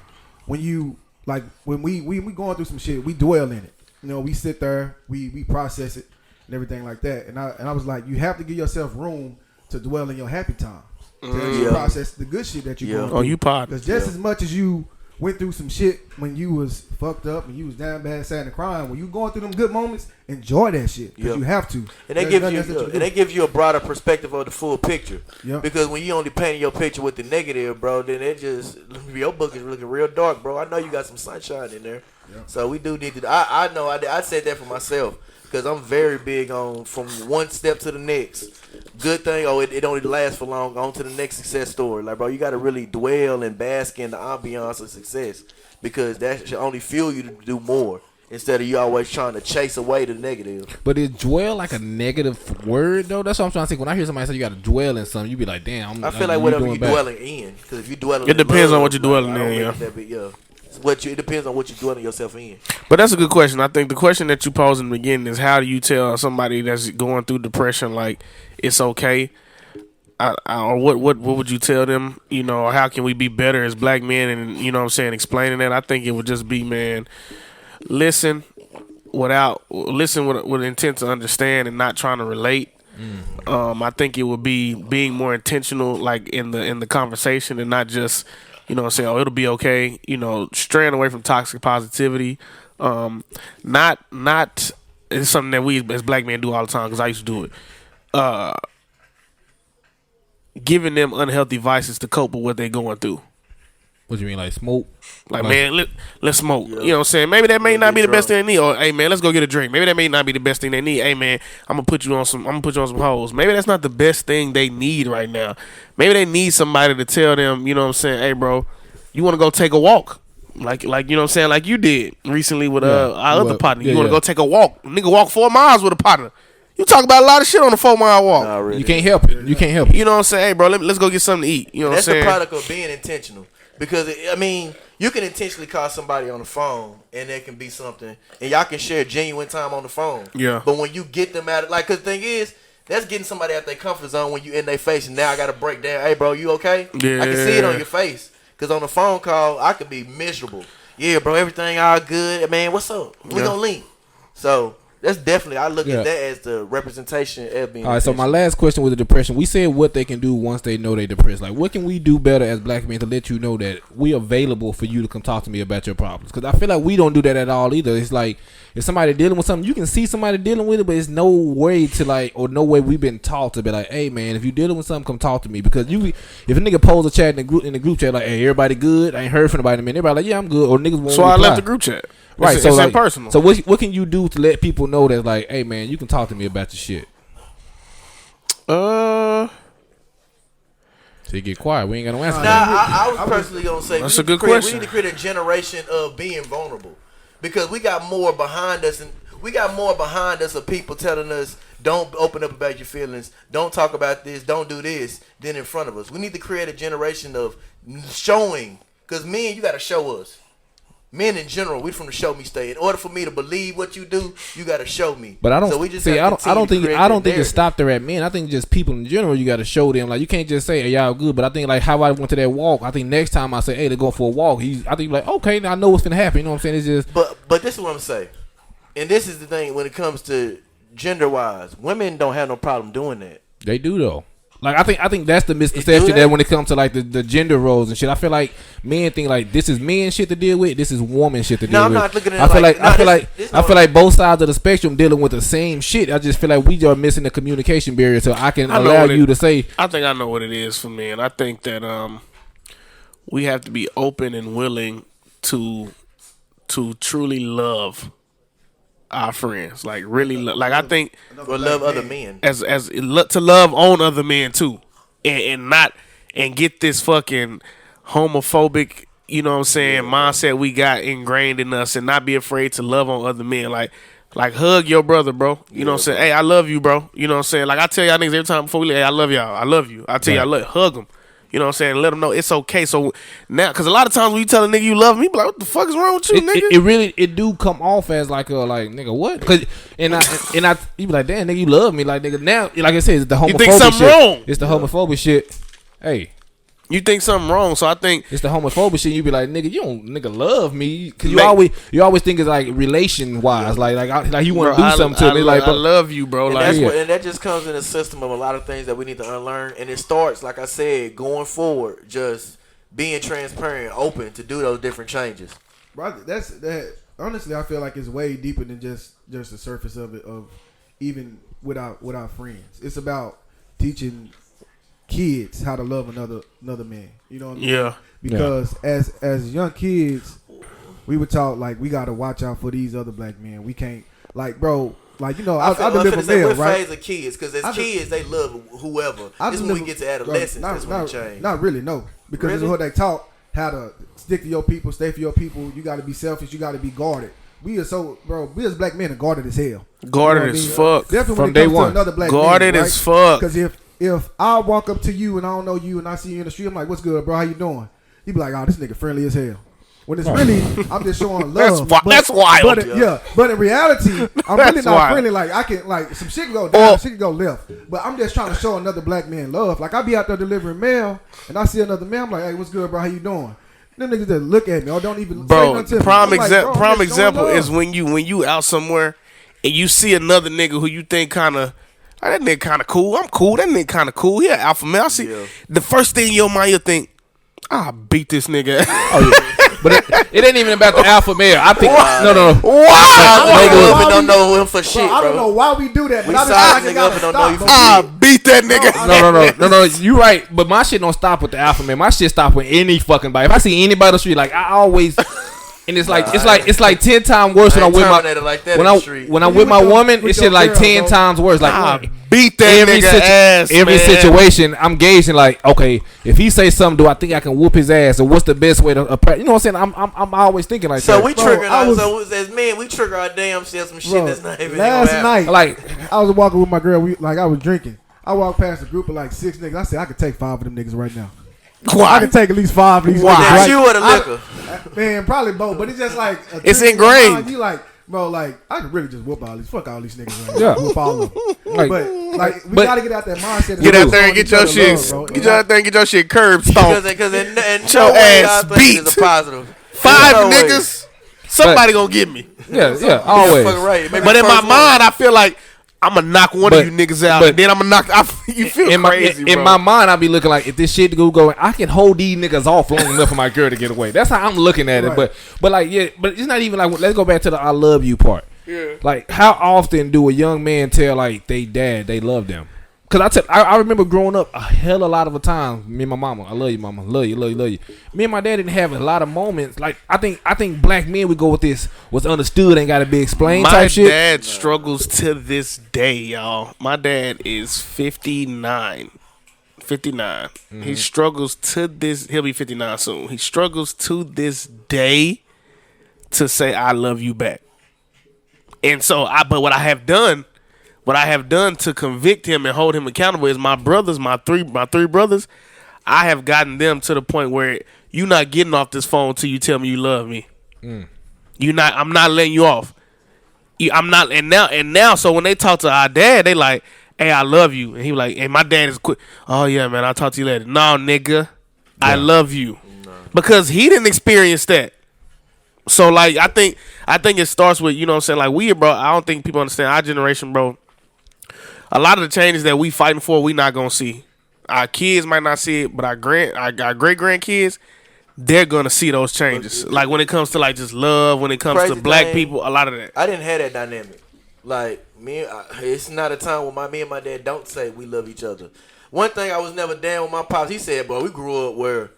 when we going through some shit, we dwell in it. You know, we sit there, we process it and everything like that. And I was like, you have to give yourself room to dwell in your happy times. To process the good shit that you're going through. Oh, you pot. Because just as much as you went through some shit when you was fucked up and you was down bad, sad and crying, when you going through them good moments, enjoy that shit. Because you have to. And they give you a broader perspective of the full picture. Yep. Because when you only painting your picture with the negative, bro, then your book is looking real dark, bro. I know you got some sunshine in there. Yep. So we do need to. I know. I said that for myself because I'm very big on from one step to the next. Good thing. Oh, it only lasts for long. On to the next success story. Like, bro, you got to really dwell and bask in the ambiance of success because that should only fuel you to do more instead of you always trying to chase away the negative. But is dwell like a negative word though? That's what I'm trying to think. When I hear somebody say you got to dwell in something, you be like, damn. I feel like whatever you dwelling in, because if you dwelling, it depends on what you're dwelling in. It depends on what you're dwelling yourself in. But that's a good question. I think the question that you posed in the beginning is, how do you tell somebody that's going through depression like it's okay? What would you tell them? You know, how can we be better as black men? And, you know what I'm saying, explaining that. I think it would just be, man, listen with intent to understand and not trying to relate. I think it would be being more intentional, like in the conversation, and not just, you know, say, oh, it'll be okay. You know, straying away from toxic positivity. Not it's something that we as black men do all the time, because I used to do it. Giving them unhealthy vices to cope with what they're going through. What you mean, like smoke? Like, man, let's smoke. Yeah. You know what I'm saying? Maybe that may not be the best thing they need. Or, hey, man, let's go get a drink. Maybe that may not be the best thing they need. Hey, man, I'm gonna put you on some hoes. Maybe that's not the best thing they need right now. Maybe they need somebody to tell them, you know what I'm saying, hey, bro, you want to go take a walk. Like you know what I'm saying? Like you did recently with our other partner. You want to go take a walk. Nigga walk 4 miles with a partner. You talk about a lot of shit on the 4-mile walk. Nah, really. You can't help it. You know what I'm saying? Hey, bro, let's go get something to eat. You know what I'm saying? That's the product of being intentional. Because, I mean, you can intentionally call somebody on the phone, and there can be something, and y'all can share genuine time on the phone. Yeah. But when you get them out of, like, because the thing is, that's getting somebody out their comfort zone when you in their face, and now I got to break down. Hey, bro, you okay? Yeah. I can see it on your face. Because on the phone call, I could be miserable. Yeah, bro, everything all good. Man, what's up? We gonna link. So That's definitely, I look at that as the representation of being. All right, so my last question with the depression, we said what they can do once they know they depressed. Like, what can we do better as black men to let you know that we available for you to come talk to me about your problems? Because I feel like we don't do that at all either. It's like, if somebody dealing with something, you can see somebody dealing with it, but it's no way to like, or no way we've been taught to be like, hey man, if you dealing with something, come talk to me. Because if a nigga pose a chat in the group chat like, hey, everybody good? I ain't heard from nobody in a minute. Everybody like, yeah, I'm good. Or niggas won't So I left the group chat. Right, it's so like, impersonal. So what can you do to let people know that like, hey man, you can talk to me about your shit? So you get quiet. We ain't got no answer. I was personally gonna say that's a good question. We need to create a generation of being vulnerable because we got more behind us, and we got more behind us of people telling us don't open up about your feelings, don't talk about this, don't do this, than in front of us. We need to create a generation of showing, because men, you got to show us. Men in general, we from the show me state. In order for me to believe what you do, you got to show me. But I don't. So we just see. I don't think it it stopped there at men. I think just people in general, you got to show them. Like you can't just say, hey, y'all good. But I think like how I went to that walk. I think next time I say, hey, they go for a walk. I think like okay, now I know what's gonna happen. You know what I'm saying? It's just. But this is what I'm saying, and this is the thing when it comes to gender wise, women don't have no problem doing that. They do though. Like I think that's the misconception that when it comes to like the gender roles and shit. I feel like men think like this is men shit to deal with. This is woman shit to deal with. No, I'm not looking at it I feel like both sides of the spectrum dealing with the same shit. I just feel like we are missing the communication barrier, so I can allow you to say. I think I know what it is for men. I think that we have to be open and willing to truly love our friends, like really like I think or love other men as to love on other men too, and not and get this fucking homophobic, you know what I'm saying, mindset we got ingrained in us, and not be afraid to love on other men, like hug your brother, bro. You know what I'm saying? Hey, I love you, bro. You know what I'm saying? Like I tell y'all niggas every time before we leave, hey, I love y'all. I love you. I tell y'all, hug them. You know what I'm saying? Let them know it's okay. So now, because a lot of times when you tell a nigga you love me, be like, what the fuck is wrong with you, nigga? It do come off as like nigga, what? Cause you be like, damn, nigga, you love me, like nigga. Now, like I said, it's the homophobic you think something shit. Wrong? It's the homophobic shit. Hey. You think something wrong, so I think it's the homophobic shit. You be like, nigga, you don't love me, cause you always think it's like relation wise, like you want to do something to me, like I love you, bro. And, like and that just comes in a system of a lot of things that we need to unlearn, and it starts, like I said, going forward, just being transparent, open to do those different changes. Bro, that. Honestly, I feel like it's way deeper than just the surface of it. Of even with our friends, it's about teaching kids how to love another man. You know what I mean? Yeah. Because as young kids, we were taught like we gotta watch out for these other black men. We can't like, bro. Like, you know, I deliver mail, right? Phase of kids, because as kids they love whoever. This when we get to adolescence. That's when it change. Not really, no. Because it's what they taught how to stick to your people, stay for your people. You got to be selfish. You got to be guarded. We as black men are guarded as hell. Guarded as fuck. Definitely from when it day comes one. to another black guarded man, right? as fuck. Because if I walk up to you and I don't know you and I see you in the street, I'm like, what's good, bro? How you doing? You be like, oh, this nigga friendly as hell. When it's really, I'm just showing love. That's wild. But in reality, I'm really not friendly. Like I can, like some shit can go down, shit can go left. But I'm just trying to show another black man love. Like I be out there delivering mail, and I see another man. I'm like, hey, what's good, bro? How you doing? Them niggas just look at me or don't even say nothing to me. Prime example is when you out somewhere and you see another nigga who you think kind of. Oh, that nigga kind of cool. I'm cool. That nigga kind of cool. He an alpha male. I see. The first thing in your mind, you think, I beat this nigga. Oh, yeah. But it ain't even about the alpha male. I think no. Why? Don't know him for shit, bro. I don't know why we do that. But I beat that nigga. No. You right. But my shit don't stop with the alpha male. My shit stop with any fucking body. If I see anybody on the street, like I always. And it's like 10 times worse when I'm with my woman. It's shit like 10 times worse. Like I beat that nigga ass. Every situation I'm gauging like, okay, if he say something, do I think I can whoop his ass, or what's the best way to? You know what I'm saying? I'm always thinking like so that. We trigger. So as men, we trigger our damn self some shit that's not even. Last night, like I was walking with my girl. I was drinking. I walked past a group of like 6 niggas. I said I could take 5 of them niggas right now. Why? I can take at least 5 of these. Why? That's you or the liquor? Man, probably both. But it's just like it's ingrained. You like, bro, like I could really just whoop all these. Fuck all these niggas. Right now. Whoop all of them. But we gotta get out that mindset. Get out there and get your shit. Get out there and get your shit curb stomped. Because your ass beat. Is a positive. 5 niggas. Somebody gonna get me. Yeah, always. Right. But in my mind, I feel like I'm gonna knock one of you niggas out, and then I'm gonna knock. You feel crazy, bro. In my mind, I be looking like if this shit go, I can hold these niggas off long enough for my girl to get away. That's how I'm looking at it. But like, yeah, but it's not even like. Let's go back to the "I love you" part. Yeah. Like, how often do a young man tell like they dad they love them? Cause I remember growing up a hell of a lot of the time. Me and my mama, I love you, mama, love you, love you, love you. Me and my dad didn't have a lot of moments. Like I think black men would go with this. What's understood ain't got to be explained. Type shit. My dad struggles to this day, y'all. My dad is 59. 59. Mm-hmm. He struggles to this. He'll be 59 soon. He struggles to this day to say I love you back. And so but what I have done to convict him and hold him accountable is my brothers, my three brothers. I have gotten them to the point where you're not getting off this phone till you tell me you love me. I'm not letting you off. I'm not. And now. So when they talk to our dad, they like, "Hey, I love you," and he like, "Hey, my dad is quick. Oh yeah, man, I'll talk to you later." No, nigga, I love you, because he didn't experience that. So like, I think it starts with, you know what I'm saying, like we, bro. I don't think people understand our generation, bro. A lot of the changes that we fighting for, we not gonna see. Our kids might not see it, but our great grandkids, they're gonna see those changes. Like when it comes to like just love, when it comes to black people, a lot of that. I didn't have that dynamic. Like it's not a time when me and my dad don't say we love each other. One thing I was never down with my pops. He said, "Bro, we grew up where."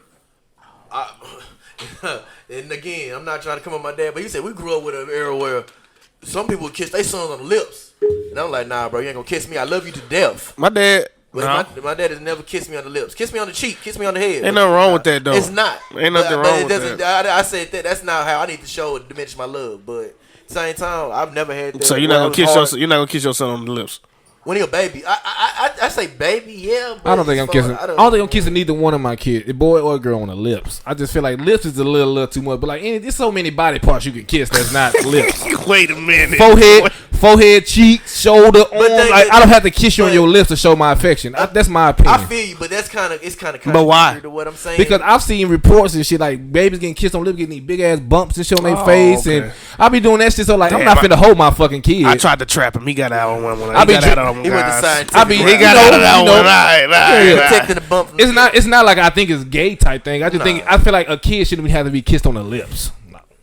And again, I'm not trying to come on my dad, but he said we grew up with an era where some people kiss their sons on the lips, and I'm like, nah, bro, you ain't gonna kiss me. I love you to death. My dad, my dad has never kissed me on the lips. Kiss me on the cheek, kiss me on the head. Ain't nothing wrong with that though. It's not. Ain't nothing wrong with that. I said that's not how I need to show diminish my love. But at the same time, I've never had that. So you're not gonna kiss your son on the lips. When he a baby, I say baby, yeah. But I don't think I'm kissing. I don't think I'm kissing neither one of my kids, boy or girl, on the lips. I just feel like lips is a little too much. But like, there's so many body parts you can kiss that's not lips. Wait a minute. Forehead, cheek, shoulder, arm. Like I don't have to kiss you on your lips to show my affection. That's my opinion. I feel you, but it's kind of but why? To what I'm saying. Because I've seen reports and shit like babies getting kissed on lips, getting these big ass bumps and shit on their face, and I be doing that shit. So like, I'm not finna hold my fucking kid. I tried to trap him. He got out on one. He went to scientific. He got out of that one. Right. Protecting the bump. It's not like I think it's gay type thing. I just think I feel like a kid shouldn't have to be kissed on the lips.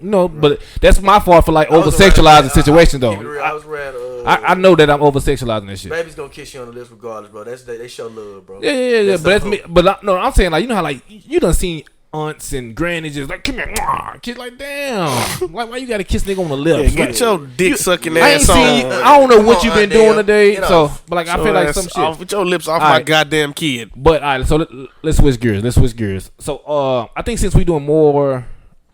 No, but that's my fault for like over sexualizing situations though. I know that I'm over sexualizing that shit. Baby's gonna kiss you on the lips regardless, bro. They show love, bro. Yeah. But that's me. But no, I'm saying like, you know how like you done seen aunts and grannies just like, come here, kid, like damn, why you gotta kiss nigga on the lips? Get your dick sucking ass on. I don't know what you been doing today, so but like I feel like some shit. With your lips off my goddamn kid. But all right, so let's switch gears. So I think since we doing more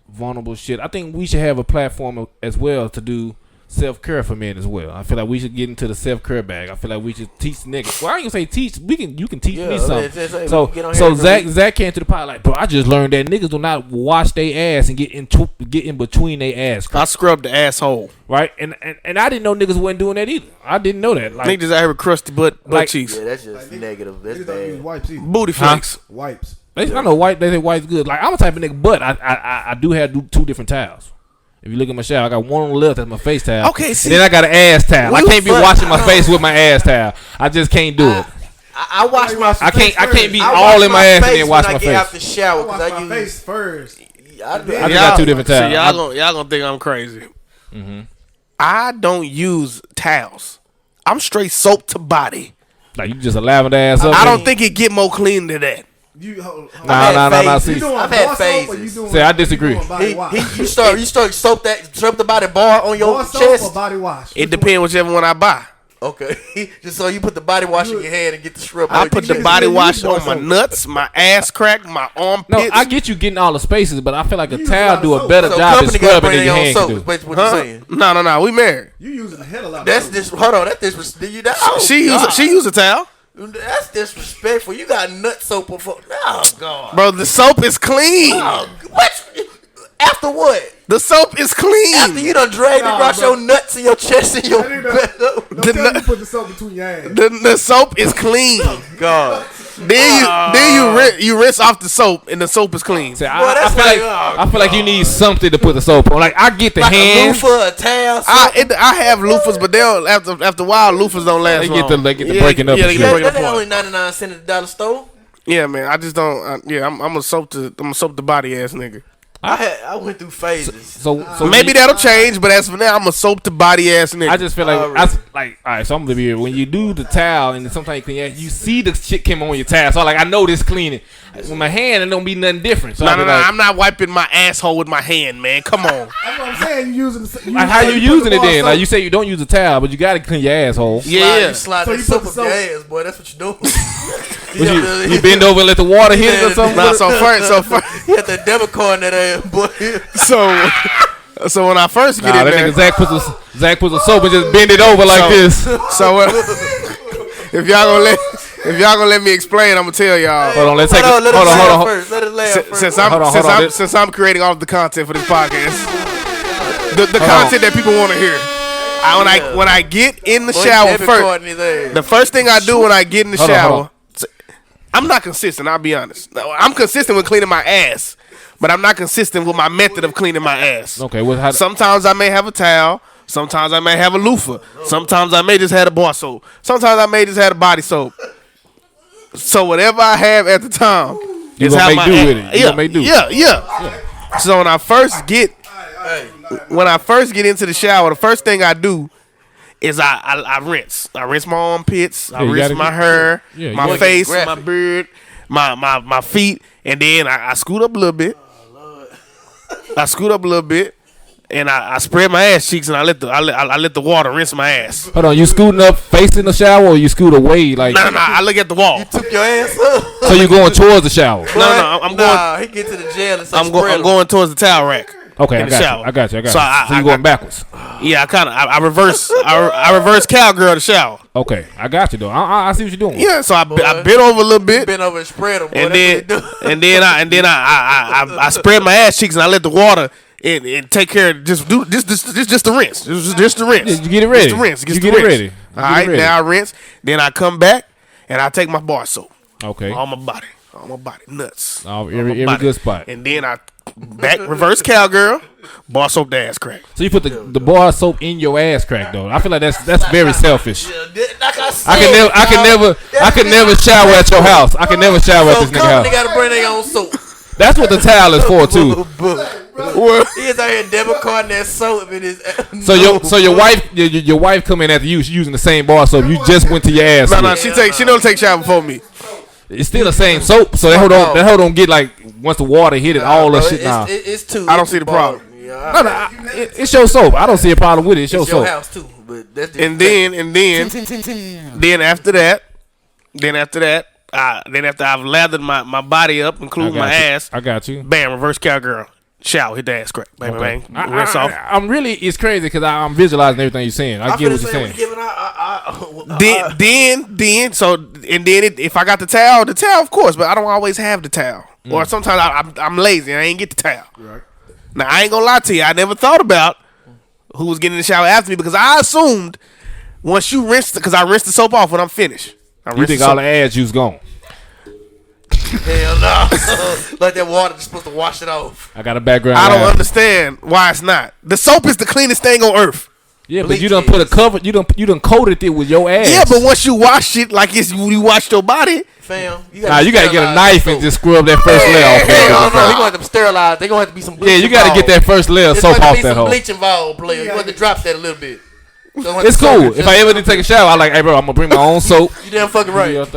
vulnerable shit, I think we should have a platform as well to do self-care for men as well. I feel like we should get into the self-care bag. I feel like we should teach niggas. Well, I ain't gonna say teach. You can teach me something. So Zach came to the pod like, bro, I just learned that niggas do not wash their ass and get in between their ass. I scrubbed the asshole. Right, and I didn't know niggas wasn't doing that either. I didn't know that. Like, niggas out here with crusty butt cheeks. Yeah, that's just negative. That's bad. Booty flakes. Wipes. I know they say wipes good. Like I'm a type of nigga, but I do have two different towels. If you look at my shower, I got one on the left, that's my face towel. Okay, see. And then I got an ass towel. I can't be washing my face with my ass towel. I just can't do it. I wash my face I can't be all in my ass and then wash my face. I get out the shower because I use my face first. I got two different towels. So y'all gonna think I'm crazy. Mm-hmm. I don't use towels. I'm straight soap to body. Like you just a lavender ass up. I don't think it get more clean than that. Nah. See, I've had phases. See, I disagree. You start soap the body bar on your chest. Or body wash. It depends whichever one I buy. Okay, just so you put the body wash in your head and get the scrub. I put the body wash on my nuts, my ass crack, my armpits. No, I get you getting all the spaces, but I feel like a towel do a better job at scrubbing than your hand can do. What you saying? No, we married. You using a hell of a lot. Hold on, that's disrespectful. She use a towel. That's disrespectful. You got nut soap before. No, God. Bro, the soap is clean. What? After what? The soap is clean. After you done dragged across your nuts and your chest and your Don't tell you put the soap between your ass. The soap is clean. God. Then you rinse off the soap and the soap is clean. See, I feel like you need something to put the soap on. Like I get the hands. A loofah, a towel. I have loofahs, but they don't. After a while, loofahs don't last long. They get the breaking up. That's only 99 cents at the dollar store. Yeah, man. I just don't. I'm a soap the body ass nigga. I went through phases. So maybe that'll change, but as for now, I'm a soap to body ass nigga. I just feel like all right. So I'm gonna be here. When you do the towel and sometimes you clean, you see the shit come on your towel. So I know this cleaning. With my hand, it don't be nothing different. So no. I'm not wiping my asshole with my hand, man. Come on. That's what I'm saying. You using how you using it then? Like you say you don't use a towel, but you gotta clean your asshole. You slide that soap up your ass, boy. That's what you doing. You bend over and let the water hit it or something. Nah, so first, you had that debit card in that ass, boy. So when I first get in there, nigga, Zach puts the soap and just bend it over like this. So if y'all gonna let me explain, I'm gonna tell y'all. Hold on, let's take hold on. First. Let it laugh first. Since I'm creating all of the content for this podcast, the content that people want to hear. When I get in the shower first, the first thing I do when I get in the shower, I'm not consistent. I'll be honest. I'm consistent with cleaning my ass, but I'm not consistent with my method of cleaning my ass. Okay, sometimes I may have a towel. Sometimes I may have a loofah. Sometimes I may just have a bar soap. Sometimes I may just have a body soap. So whatever I have at the time is how my do with it. Yeah. So when I first get into the shower, the first thing I do is I rinse. I rinse my armpits. I rinse my hair, my face, my beard, my feet, and then I scoot up a little bit. And I spread my ass cheeks and I let the water rinse my ass. Hold on, you scooting up facing the shower or you scoot away like? No, I look at the wall. You took your ass up. So you going towards the shower? I'm going. He get to the jail and I'm going towards the towel rack. Okay, I got you. So you going backwards? Yeah, I reverse. I reverse cowgirl the shower. Okay, I got you though. I see what you're doing. Yeah, so I bent over a little bit. Bent over and spread them. And then I spread my ass cheeks and I let the water and take care of just the rinse. Just the rinse. You get it ready. Just the rinse. You get it ready. All right, now I rinse. Then I come back and I take my bar soap. Okay. On my body, nuts. Every good spot. And then I reverse cowgirl, bar soap the ass crack. So you put the bar soap in your ass crack though. I feel like that's very selfish. I can never shower at your house. I can never shower at this nigga house. They gotta bring their own soap. That's what the towel is for too. He is out here debit card that soap in his. So your wife come in after you using the same bar soap. You just went to your ass. No, she don't take shower before me. It's still the same soap, so that hoe don't get like once the water hit it, all that shit. Nah, it's too. I don't see the problem. It's your soap. I don't see a problem with it. It's your soap. House too, but that's and then after that, after I've lathered my body up, including my ass, I got you. Bam, reverse cowgirl. Shower, hit the ass crack. Bang, bang, rinse off. I'm really, it's crazy because I'm visualizing everything you're saying. I get what you're saying. Then if I got the towel, of course, but I don't always have the towel. Or sometimes I'm lazy and I ain't get the towel. Right. Now, I ain't gonna lie to you. I never thought about who was getting in the shower after me because I assumed once you rinse, because I rinse the soap off when I'm finished. You think all the ass juice gone? Hell no. Like that water is supposed to wash it off. I got a background. I don't understand why it's not. The soap is the cleanest thing on earth. Yeah, but you done put a cover. You done coated it with your ass. Yeah, but once you wash it like you washed your body, fam, you gotta get a knife and just scrub that first layer off. No, he gonna have to sterilize. They gonna have to be some. Yeah, you gotta get that first layer of soap off that hole. Bleach involved, player. You want to drop that a little bit. It's cool. If I ever need to take a shower, I like, hey bro, I'm gonna bring my own soap. You damn fucking right.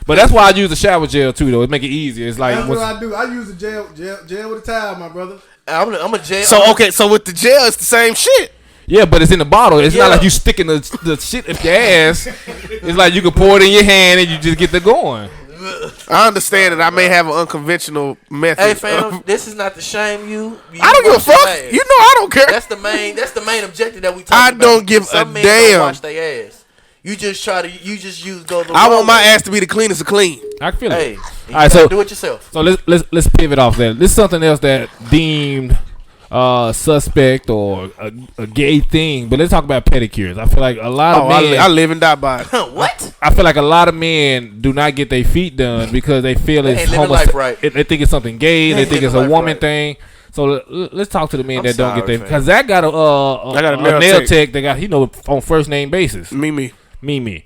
But that's why I use the shower gel too, though. It make it easier. It's like that's what I do. I use a gel with a towel, my brother. I'm a gel. So with the gel, it's the same shit. Yeah, but it's in the bottle. It's not like you sticking the shit up your ass. It's like you can pour it in your hand and you just get the going. I understand that I may have an unconventional method. Hey fam, this is not to shame you. I don't give a fuck. You know I don't care. That's the main objective that we talk about. I don't give a damn. Wash their ass. You just use those. I want my ass to be the cleanest of clean. I can feel it. Hey, all right, so do it yourself. So let's pivot off that. This is something else that deemed suspect or a gay thing, but let's talk about pedicures. I feel like a lot of men. I live and die by it. What? I feel like a lot of men do not get their feet done because they feel it's homosexual. Right. They think it's something gay. They think it's a woman thing. So let's talk to the men that don't get their, because Zach got a nail tech that got on first name basis. Mimi.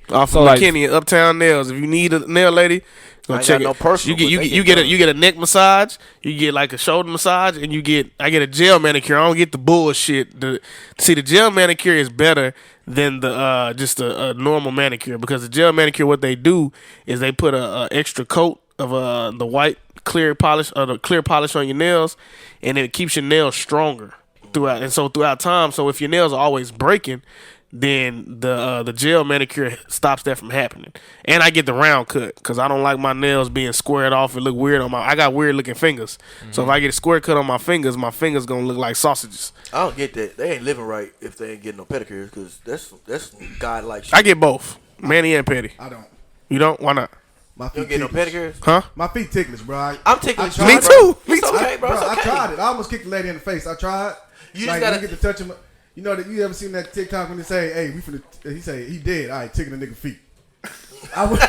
Off of McKinney, Uptown Nails. If you need a nail lady, go check it. No personal, you get a neck massage, you get like a shoulder massage, and I get a gel manicure. I don't get the bullshit. The gel manicure is better than the just a normal manicure, because the gel manicure, what they do is they put a extra coat of the white clear polish or the clear polish on your nails, and it keeps your nails stronger throughout time. So if your nails are always breaking, then the gel manicure stops that from happening. And I get the round cut because I don't like my nails being squared off and look weird on I got weird looking fingers. So if I get a square cut on my fingers gonna look like sausages. I don't get that. They ain't living right if they ain't getting no pedicures, because that's godlike shit. I get both, Manny and Petty. I don't. You don't? Why not? My feet you don't get no pedicures? Huh? My feet ticklish, bro. I'm ticklish. Me too. It's okay, bro. It's okay. I tried it. I almost kicked the lady in the face. I tried. You just gotta get to touch him. You know that you ever seen that TikTok when they say, "Hey, he say he dead." All right, tickling the nigga feet. I would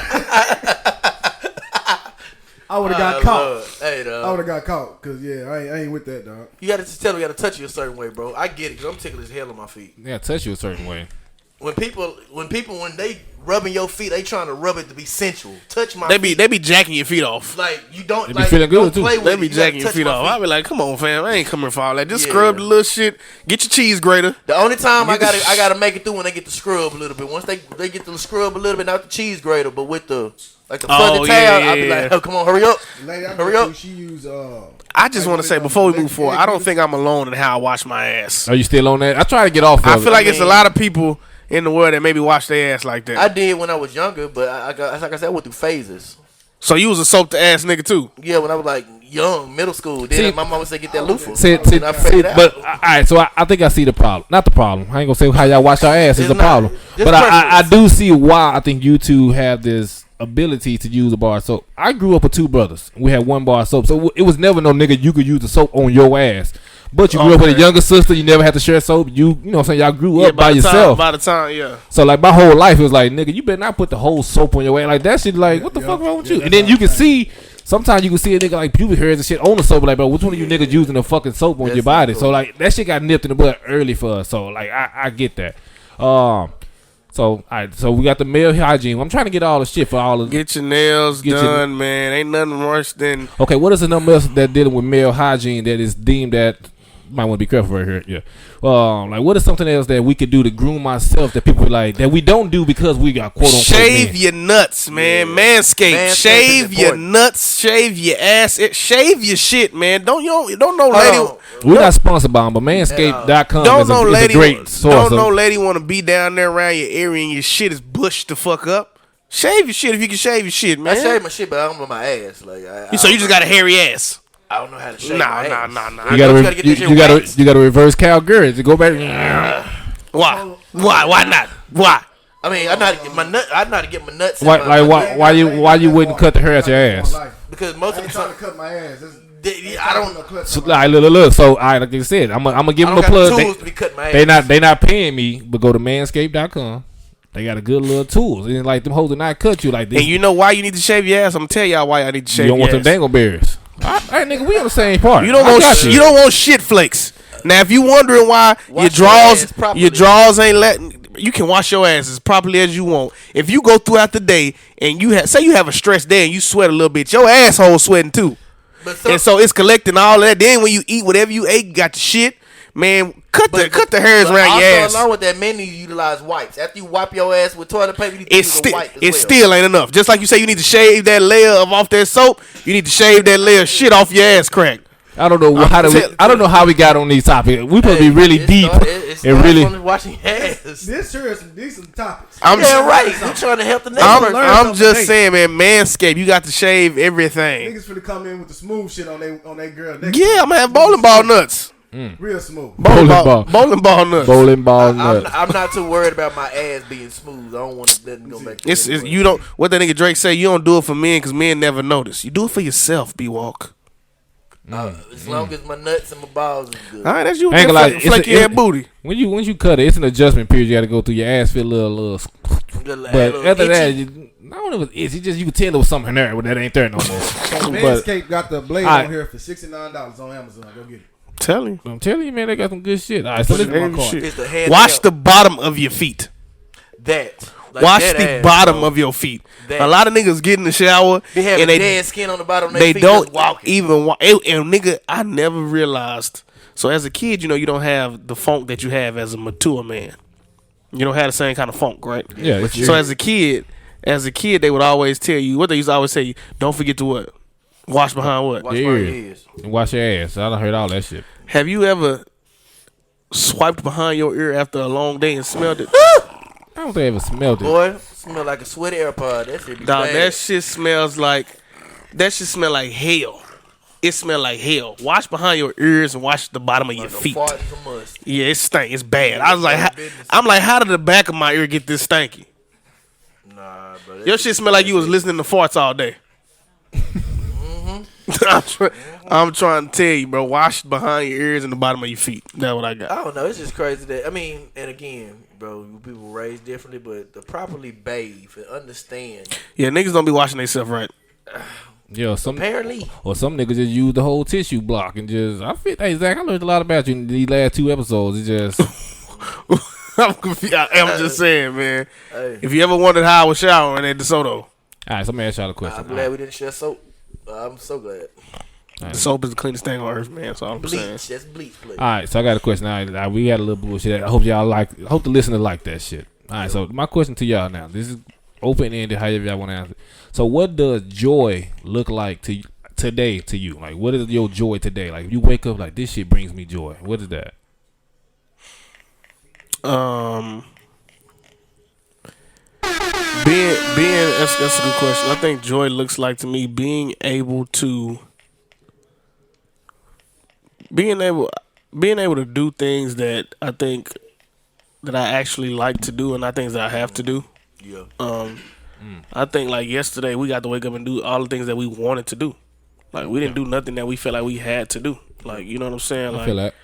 have got caught. Hey, dog. I would have got caught because I ain't with that, dog. You gotta just tell them you gotta touch you a certain way, bro. I get it, because I'm ticklish as hell on my feet. Yeah, touch you a certain way. When they rubbing your feet, they trying to rub it to be sensual. Touch my feet. They be jacking your feet off. Like, you don't. They be feeling good too. They be jacking your feet off. I be like, come on, fam. I ain't coming for all that. Just scrub the little shit. Get your cheese grater. The only time I gotta make it through when they get the scrub a little bit. Once they get the scrub a little bit, not the cheese grater, but with the fuzzy tail, I'll be like, oh, come on, hurry up. Hurry up. She use I just want to say before we move forward, I don't think I'm alone in how I wash my ass. Are you still on that? I try to get off of it. I feel like it's a lot of people in the world that maybe wash their ass like that. I did when I was younger, but like I said, I went through phases. So you was a soap to ass nigga too? Yeah, when I was like young, middle school. Then my mama said get that loofah. But all right, so I think I see the problem. Not the problem. I ain't gonna say how y'all wash our ass is the problem. But I do see why I think you two have this ability to use a bar of soap. I grew up with two brothers. We had one bar of soap, so it was never no nigga you could use the soap on your ass. But you grew up with a younger sister. You never had to share soap. You know what I'm saying? Y'all grew up by yourself. By the time, yeah. So, like, my whole life, it was like, nigga, you better not put the whole soap on your ass. Like, that shit, like, what the fuck wrong with you? And then you can see, sometimes you can see a nigga, like, pubic hairs and shit on the soap. Like, bro, which one of you niggas using the fucking soap on your body? So, like, that shit got nipped in the butt early for us. So, like, I get that. So we got the male hygiene. I'm trying to get all the shit for all of. Get your nails done, man. Ain't nothing worse than. Okay, what is the number else that dealing with male hygiene that is deemed that? Might want to be careful right here. Yeah. Like, what is something else that we could do to groom myself that people like that we don't do because we got quote unquote shave your nuts, man. Yeah. Manscaped. Shave your nuts. Shave your ass. Shave your shit, man. Don't know lady. We're not sponsored by them, but Manscaped.com is a great source. Don't no lady want to be down there around your area and your shit is bushed the fuck up. Shave your shit if you can shave your shit, man. I shave my shit, but I don't know my ass. Like, so you just got a hairy ass. I don't know how to shave my ass. Nah. You gotta reverse cowgirl to go back. Why not? Why? I mean, I know how to get my nut. I know how to get my nuts. Why you wouldn't cut the hair at your ass? Because most of the time, to cut my ass. I don't know. So, look. So, like I said, I'm gonna give them a plug. They not paying me, but go to manscaped.com. They got a good little tools. And like them hoes will not cut you like this. And you know why you need to shave your ass? I'm gonna tell y'all why I need to shave your ass. You don't want them dangleberries. All right, nigga, we on the same part. You don't want shit flakes. Now, if you wondering why your drawers ain't letting, you can wash your ass as properly as you want. If you go throughout the day and you have a stressed day and you sweat a little bit, your asshole sweating too. And so it's collecting all of that. Then when you eat whatever you ate, you got the shit. Man, cut the hairs around your ass. Along with that, men need to utilize wipes. After you wipe your ass with toilet paper, you need to use a wipe as well. It still ain't enough. Just like you say you need to shave that layer off that soap, you need to shave that layer of shit off your ass crack. I don't know I don't know how we got on these topics. We supposed to be really deep and really watching ass. This sure is some decent topics. Right. We're trying to help the next person. I'm just saying, man, Manscaped, you got to shave everything. Niggas finna come in with the smooth shit on they girl. Yeah, I'm gonna have bowling ball nuts. Real smooth. Bowling ball nuts. I'm not too worried about my ass being smooth. I don't want to go back. You don't. What that nigga Drake say? You don't do it for men because men never notice. You do it for yourself, B-Walk. As long as my nuts and my balls is good. All right, that's you. I ain't gonna lie, Flaky ass booty. When you cut it, it's an adjustment period. You got to go through. Your ass feel a little. But after that, I don't know if it's itchy. Just you can tell there was something there, but that ain't there no more. Manscaped got the blade on here for $69 on Amazon. Go get it. I'm telling you, man, they got some good shit. All right, so this is my card. Wash the bottom of your feet. Wash the bottom of your feet. A lot of niggas get in the shower and they dead skin on the bottom of their feet. They don't even walk. And nigga, I never realized. So as a kid, you don't have the funk that you have as a mature man. You don't have the same kind of funk, right? Yeah. So as a kid, they would always tell you what they used to always say. Don't forget to what? Wash behind what? Wash your ears. And wash your ass. I done heard all that shit. Have you ever swiped behind your ear after a long day and smelled it? I don't think I ever smelled it. Boy, smell like a sweaty AirPod. That shit be bad. That shit smells like. That shit smell like hell. It smell like hell. Wash behind your ears and wash the bottom of your feet. Yeah, it stink. It's bad. I was like, how did the back of my ear get this stanky? Nah, bro. Your shit smell like you was listening to farts all day. I'm trying to tell you, bro. Wash behind your ears and the bottom of your feet. That's what I got. I don't know. It's just crazy that and again, bro, people raised differently, but to properly bathe and understand. Yeah, niggas don't be washing themselves right. Yeah, apparently. Or some niggas just use the whole tissue block and just. Hey, Zach, I learned a lot about you in these last 2 episodes. It's just. I'm confused. I'm just saying, man. Hey. If you ever wondered how I was showering at DeSoto. All right, so let me ask y'all a question. I'm glad we didn't share soap. I'm so glad. The soap is the cleanest thing on earth, man. That's all I'm saying. That's bleach, please. All right, so I got a question. All right, we had a little bullshit. I hope the listeners like that shit. All right, so my question to y'all now. This is open-ended, however y'all want to answer it. So what does joy look like today to you? Like, what is your joy today? Like, if you wake up like, this shit brings me joy. What is that? That's a good question. I think joy looks like to me being able to do things that I think that I actually like to do and not things that I have to do. Yeah. I think like yesterday we got to wake up and do all the things that we wanted to do. Like we didn't do nothing that we felt like we had to do. Like, you know what I'm saying? Like, I feel that.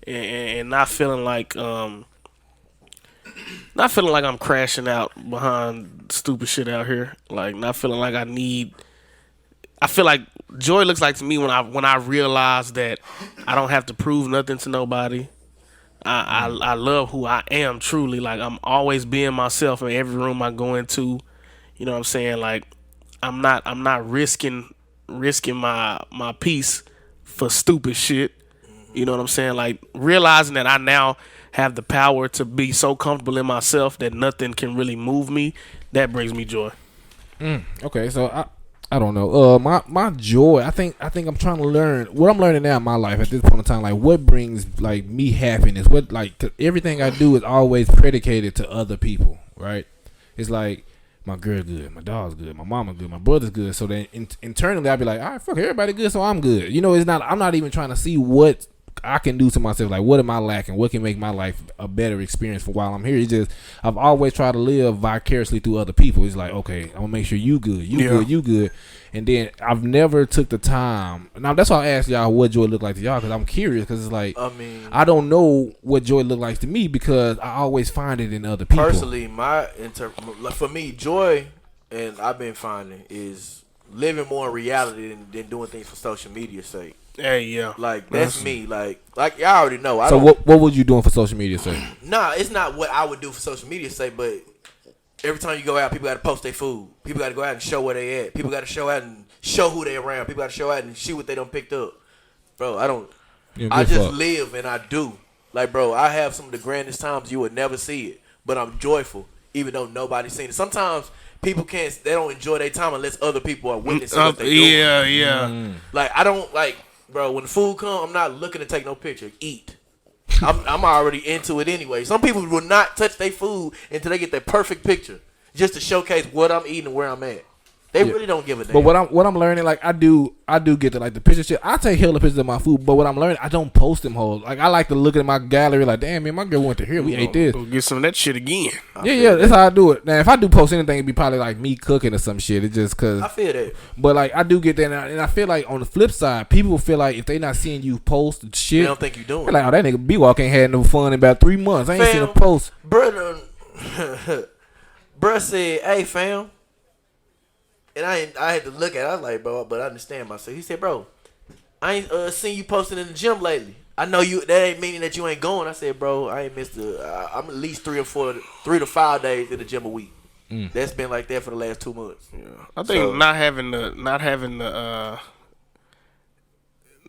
And not feeling like I'm crashing out behind stupid shit out here. Like not feeling like I feel like joy looks like to me when I realize that I don't have to prove nothing to nobody. I love who I am truly. Like I'm always being myself in every room I go into. You know what I'm saying? Like I'm not risking my peace for stupid shit. You know what I'm saying? Like realizing that I now have the power to be so comfortable in myself that nothing can really move me. That brings me joy. Okay, so I don't know. My joy. I think I'm trying to learn what I'm learning now in my life at this point in time. Like what brings like me happiness. What like 'cause everything I do is always predicated to other people. Right? It's like my girl's good, my dog's good, my mama's good, my brother's good. So then internally I'll be like, all right, fuck everybody good, so I'm good. You know, I'm not even trying to see what I can do to myself. Like, what am I lacking? What can make my life a better experience for while I'm here? It's just I've always tried to live vicariously through other people. It's like, okay, I'm gonna make sure you good, you good. And then I've never took the time. Now that's why I asked y'all what joy look like to y'all, because I'm curious. Because it's like I don't know what joy look like to me because I always find it in other people. Personally, for me, joy, and I've been finding is living more in reality than doing things for social media's sake. Hey, yeah. Like that's me. Like y'all already know. So what was you doing for social media sake? Nah, it's not what I would do for social media sake, but every time you go out, people got to post their food. People got to go out and show where they at. People got to show out and show who they around. People got to show out and see what they done picked up. Bro, I just live and I do. Like, bro, I have some of the grandest times you would never see it, but I'm joyful even though nobody's seen it. Sometimes people they don't enjoy their time unless other people are witnessing what they doing. Yeah. Like, I don't, like, bro, when the food come, I'm not looking to take no picture. Eat. I'm already into it anyway. Some people will not touch their food until they get their perfect picture, just to showcase what I'm eating and where I'm at. They really don't give a damn. But what I'm learning, like I do get the picture shit. I take hella pictures of my food, but what I'm learning, I don't post them hoes. Like I like to look at my gallery, like damn man, my girl went to here. We ate this. Go get some of that shit again. Yeah, that's how I do it. Now if I do post anything, it'd be probably like me cooking or some shit. It's just cause I feel that. But like I do get that, and I feel like on the flip side, people feel like if they not seeing you post shit, They don't think you doing. they're like, oh that nigga B-Walk ain't had no fun in about 3 months. I ain't seen a post. Bruh said, "Hey fam." And I had to look at it. I was like, bro, but I understand myself. He said, bro, I ain't seen you posting in the gym lately. I know you. That ain't meaning that you ain't going. I said, bro, I ain't missed I'm at least 3 to 5 days in the gym a week. That's been like that for the last 2 months. Yeah. I think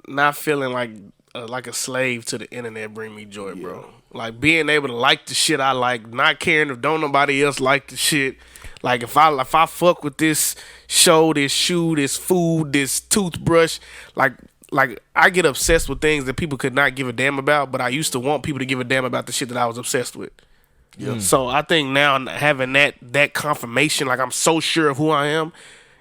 not feeling like a slave to the internet bring me joy, bro. Like being able to like the shit I like, not caring if don't nobody else like the shit. Like if I fuck with this show, this shoe, this food, this toothbrush, like I get obsessed with things that people could not give a damn about, but I used to want people to give a damn about the shit that I was obsessed with. Yeah. So I think now having that confirmation, like I'm so sure of who I am,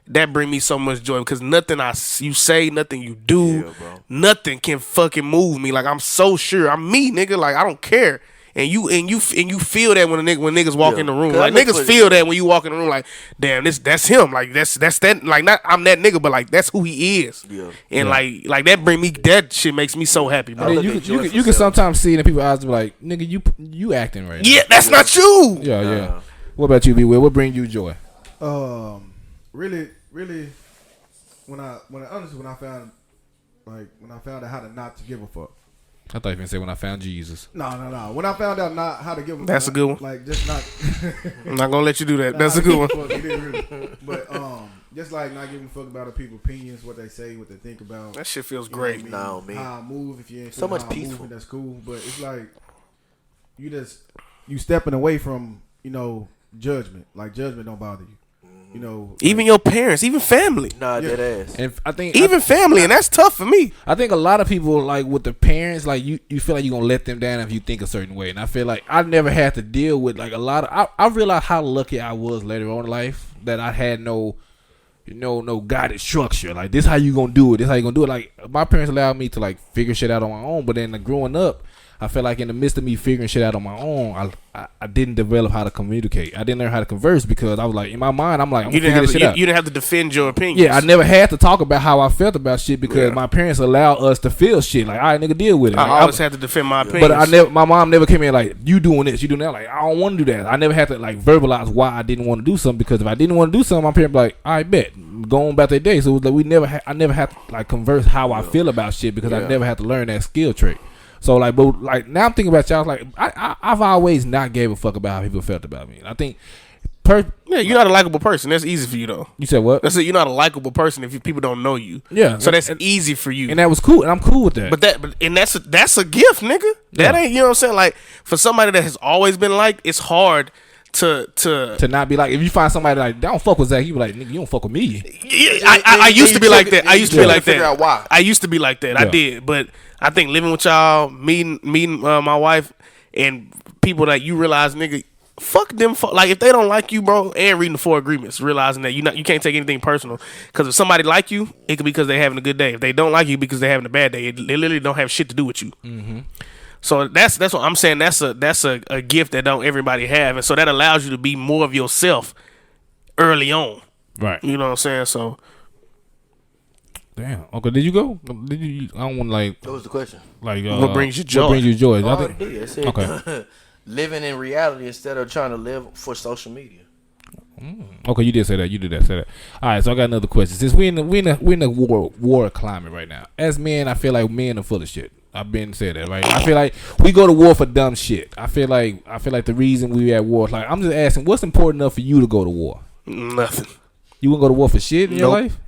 that bring me so much joy because nothing you say, nothing you do, nothing can fucking move me. Like I'm so sure I'm me, nigga. Like I don't care. And you feel that when niggas walk in the room. Like niggas feel that when you walk in the room, like, damn, that's him. Like that's that, like not I'm that nigga, but like that's who he is. Yeah. And like that shit makes me so happy, bro. You can sometimes see in people's eyes be like, nigga, you acting right. Yeah, that's not you. Yeah. What about you, B Will? What brings you joy? Really, when I found out how to not to give a fuck. I thought you were going to say when I found Jesus. No. When I found out not how to give a fuck. That's a good one. Like, just not. I'm not going to let you do that. That's a good one. But, just like not giving a fuck about other people's opinions, what they say, what they think about. That shit feels great. How I move, if you ain't so much how peaceful. Moving, that's cool. But it's like, you stepping away from, judgment. Like, judgment don't bother you. Even your parents, even family. Nah, that ass. And I think even family, and that's tough for me. I think a lot of people, like with the parents, like you feel like you're gonna let them down if you think a certain way. And I feel like I've never had to deal with like a lot of. I realized how lucky I was later on in life that I had no guided structure. Like this, how you gonna do it? This how you gonna do it? Like my parents allowed me to like figure shit out on my own. But then growing up, I felt like in the midst of me figuring shit out on my own, I didn't develop how to communicate. I didn't learn how to converse because I was like, in my mind, I'm like, you didn't have to defend your opinions. Yeah, I never had to talk about how I felt about shit because my parents allowed us to feel shit. Like, all right, nigga, deal with it. Like, I always had to defend my opinions. But my mom never came in like, you doing this, you doing that. Like, I don't want to do that. I never had to like verbalize why I didn't want to do something because if I didn't want to do something, my parents be like, I bet, go on about their day. So it was like I never had to like converse how I feel about shit because I never had to learn that skill trait. So like, but like now I'm thinking about y'all. Like I've always not gave a fuck about how people felt about me. I think, you're not a likable person. That's easy for you though. You said what? That's it. You're not a likable person if people don't know you. Yeah. So that's easy for you. And that was cool, and I'm cool with that. But that's a gift, nigga. That ain't, you know what I'm saying. Like for somebody that has always been liked, it's hard to not be like, if you find somebody like, don't fuck with Zach, you be like, nigga, you don't fuck with me. Yeah, I used to be like that. I used to be like that. Figure out why. I used to be like that. Yeah. I did, but I think living with y'all, meeting my wife, and people that you realize, nigga, fuck them. Like if they don't like you, bro, and reading the 4 agreements, realizing that you can't take anything personal. Because if somebody like you, it could be because they having a good day. If they don't like you because they having a bad day, they literally don't have shit to do with you. Mm-hmm. So that's what I'm saying. That's a gift that don't everybody have, and so that allows you to be more of yourself early on. Right. You know what I'm saying? So. Damn. Okay, did you go? Did you? I don't want like. What was the question? Like, what brings you joy? What brings you joy? Oh, I did. I said, okay. Living in reality instead of trying to live for social media. Okay, you did say that. You did say that. All right, so I got another question. Since we in a war climate right now, as men, I feel like men are full of shit. I've been saying that, right? I feel like we go to war for dumb shit. I feel like the reason we at war, like I'm just asking, what's important enough for you to go to war? Nothing. You wouldn't go to war for shit in your life?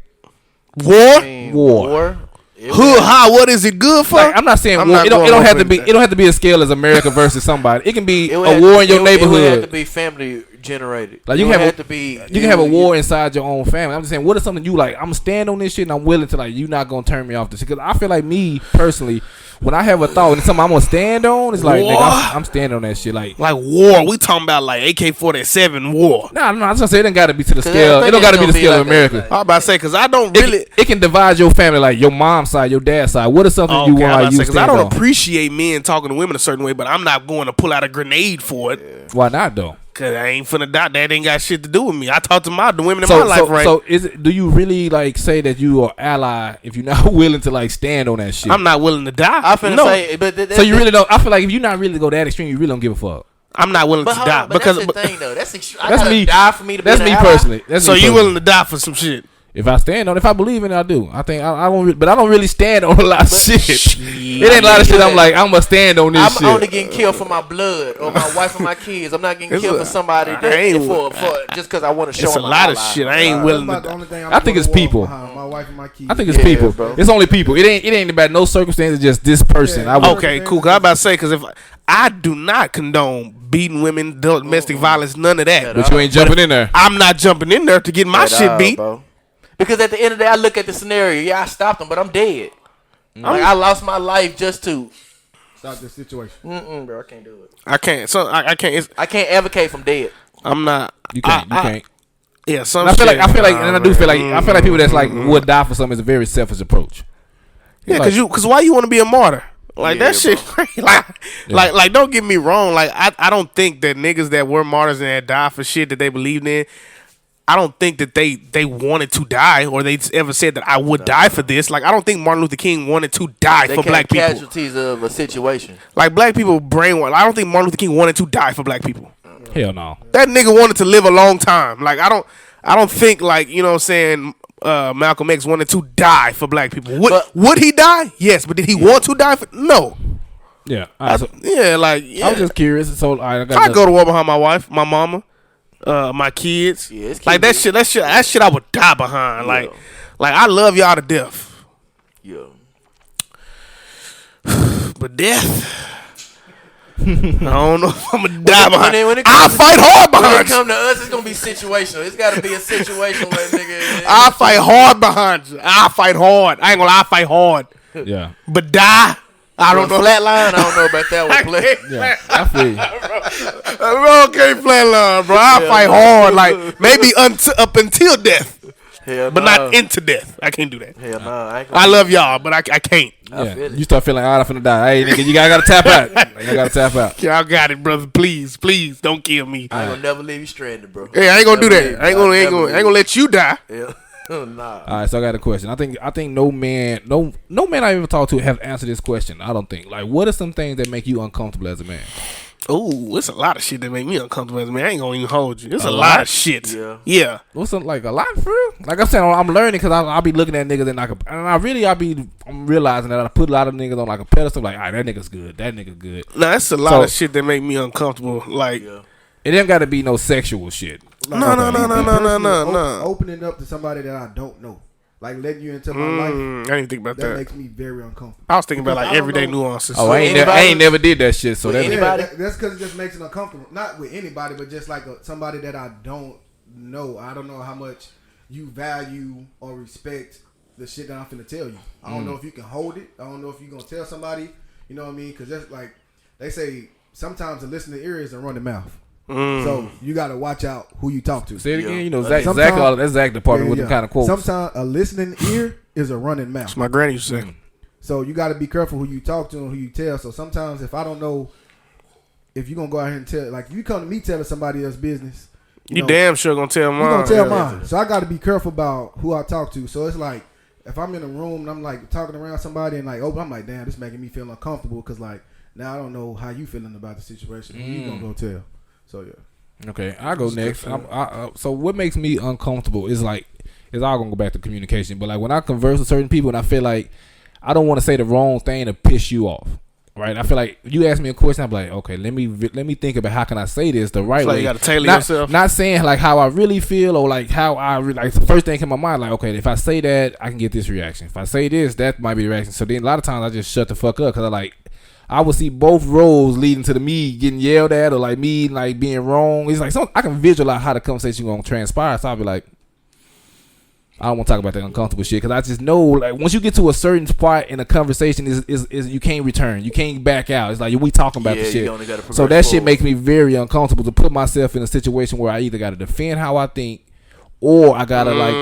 War. What is it good for? Like, I'm not saying war. It don't have to be. It don't have to be a scale as America versus somebody. It can be a war in your neighborhood. It would have to be family generated. Like you can have a war inside your own family. I'm just saying, what is something you like? I'm stand on this shit, and I'm willing to like. You not gonna turn me off this because I feel like me personally, when I have a thought and something I'm gonna stand on, it's like nigga, I'm standing on that shit. Like war. We talking about like AK-47 war. Nah, I was gonna say it don't gotta be to the scale. It don't gotta be the scale of America. I was about to say because I don't really. It can divide your family, like your mom's side, your dad's side. What is something you want? Because I don't appreciate men talking to women a certain way, but I'm not going to pull out a grenade for it. Yeah. Why not though? Cause I ain't finna die. That ain't got shit to do with me. I talk to the women in my life, right? So do you really like say that you are ally if you're not willing to like stand on that shit? I'm not willing to die. I finna say, but so you really don't. I feel like if you're not really go that extreme, you really don't give a fuck. I'm not willing to die because that's the thing though. That's me. Die for me to that's be me ally. Personally. So you willing to die for some shit? If I stand on it, if I believe in it, I do. I think I won't, but I don't really stand on a lot of shit. It ain't a lot of shit. I'm like, I'm gonna stand on this shit. I'm only getting killed for my blood or my wife or my kids. I'm not getting killed for somebody for just because I want to show. It's a lot of shit. I ain't willing to. I think it's people. My wife and my kids. I think it's people. Bro. It's only people. It ain't about no circumstances. Just this person. Okay, cool. Cause I about to say because if I do not condone beating women, domestic violence, none of that. But you ain't jumping in there. I'm not jumping in there to get my shit beat. Bro. Because at the end of the day, I look at the scenario. Yeah, I stopped him, but I'm dead. Like I lost my life just to stop this situation. Bro, I can't do it. I can't. So I can't. I can't advocate from dead. I'm not. You can't. You can't. Yeah, I feel like, and I do feel like, I feel like people that's like would die for something is a very selfish approach. Yeah, because why you want to be a martyr? Like that shit, like don't get me wrong. Like I don't think that niggas that were martyrs and had died for shit that they believed in. I don't think that they wanted to die or they ever said that I would die for this. Like I don't think Martin Luther King wanted to die for black people. Casualties of a situation. Like black people brainwash. I don't think Martin Luther King wanted to die for black people. Hell no. That nigga wanted to live a long time. Like I don't think like you know what I'm saying. Malcolm X wanted to die for black people. Would he die? Yes, but did he want to die for? No. Yeah. I was just curious. So I go to war behind my wife, my mama. My kids, like that shit I would die behind. Like I love y'all to death. Yeah. But death, I don't know if I'm gonna die behind. I'll fight hard behind. When it come to us, it's gonna be situational. It's gotta be a situation where nigga. I'll fight hard behind you. I'll fight hard. I ain't gonna lie, I'll fight hard. Yeah. But die. I don't know. Flatline, I don't know about that one. Play. Yeah, I feel you. Bro, can't flatline, bro. I fight hard, like maybe up until death, but not into death. I can't do that. Hell no, I love y'all, but I can't. Yeah. You start feeling I'm finna die. Hey, nigga, you gotta tap out. You gotta tap out. Y'all got it, brother. Please, don't kill me. I ain't gonna never leave you stranded, bro. Hey, I ain't gonna do that. I ain't gonna let you die. Yeah. Nah. All right, so I got a question. I think no man I ever talked to have answered this question. I don't think. Like, what are some things that make you uncomfortable as a man? Oh, it's a lot of shit that make me uncomfortable as a man. I ain't gonna even hold you. It's a lot of shit. Yeah. What's like a lot for real? Like I'm saying, I'm learning because I'll be looking at niggas and I'm realizing that I put a lot of niggas on like a pedestal. Like, all right, that nigga's good. That nigga good. Nah, that's a lot of shit that make me uncomfortable. Like, it ain't got to be no sexual shit. Like, no. Opening up to somebody that I don't know, like letting you into my life. I didn't think about that. That makes me very uncomfortable. I was thinking about like everyday nuances. Oh, I ain't never did that shit. So that's because it just makes it uncomfortable. Not with anybody, but just like somebody that I don't know. I don't know how much you value or respect the shit that I'm finna tell you. I don't know if you can hold it. I don't know if you're gonna tell somebody. You know what I mean? Because that's like they say. Sometimes a listening ear is a running mouth. So you got to watch out who you talk to. Say it again. You know, that's Zach department with them kind of quotes. Sometimes a listening ear is a running mouth. That's my granny used to say. So you got to be careful who you talk to and who you tell. So sometimes if I don't know if you're going to go out here and tell, like if you come to me telling somebody else's business. You know, damn sure going to tell mine. You're going to tell mine. So I got to be careful about who I talk to. So it's like if I'm in a room and I'm like talking around somebody and like, I'm like, damn, this making me feel uncomfortable because like now I don't know how you feeling about the situation. Who you going to go tell? So yeah. Okay, I go next. So what makes me uncomfortable is all gonna go back to communication. But like when I converse with certain people and I feel like I don't want to say the wrong thing to piss you off, right? I feel like you ask me a question, I'm like, okay, let me think about how can I say this the right way. You gotta tailor yourself. Not saying like how I really feel or like how like the first thing in my mind, like okay, if I say that, I can get this reaction. If I say this, that might be the reaction. So then a lot of times I just shut the fuck up because I would see both roles leading to me getting yelled at or like me like being wrong. It's like I can visualize how the conversation gonna transpire. So I'll be like, I don't want to talk about that uncomfortable shit because I just know like once you get to a certain spot in a conversation is you can't return, you can't back out. It's like we talking about the shit. So that shit makes me very uncomfortable to put myself in a situation where I either got to defend how I think. Or I gotta like.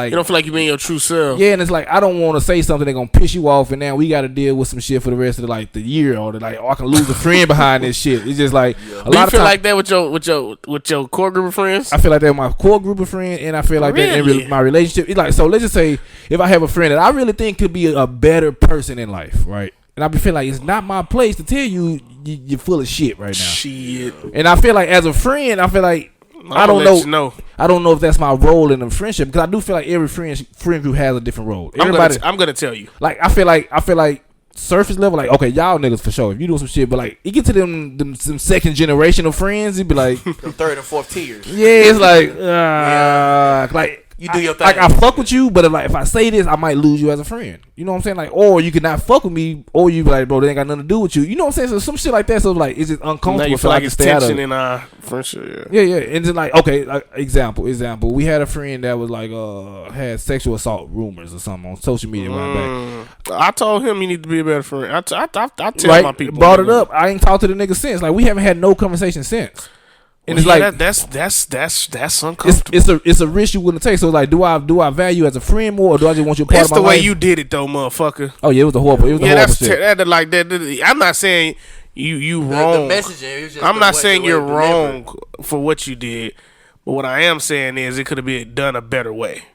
You don't feel like you being your true self. Yeah, and it's like I don't want to say something that's gonna piss you off, and now we got to deal with some shit for the rest of the year, or I can lose a friend behind this shit. It's just like a lot of feel like that with your core group of friends. I feel like that with my core group of friends, and I feel like that in my relationship. It's like so. Let's just say if I have a friend that I really think could be a better person in life, right? And I be feeling like it's not my place to tell you you're full of shit right now. Shit. And I feel like as a friend, I feel like. I don't know. I don't know if that's my role in the friendship because I do feel like every friend group has a different role. I'm gonna tell you. Like I feel like surface level, like okay, y'all niggas for sure. If you doing some shit, but like you get to them some second generation of friends, it'd be like the third and fourth tiers. Yeah, it's like like. You do your thing. Like I fuck with you, but if I say this, I might lose you as a friend. You know what I'm saying? Like, or you could not fuck with me, or you be like, bro, they ain't got nothing to do with you. You know what I'm saying? So some shit like that. So like, it's just uncomfortable. Now you feel like it's tension in our friendship. Yeah. And it's like, okay, like, example. We had a friend that was like, had sexual assault rumors or something on social media. I told him you need to be a better friend. I tell my people. Brought it up. I ain't talked to the nigga since. Like we haven't had no conversation since. And it's like that's uncomfortable. It's a risk you wouldn't take. So like, do I value as a friend more, or do I just want you a part of my life? It's the way you did it though, motherfucker. Oh yeah, it was a horrible. Shit. Like that. I'm not saying you wrong. The messaging. Was just I'm not saying you're wrong for what you did, but what I am saying is it could have been done a better way.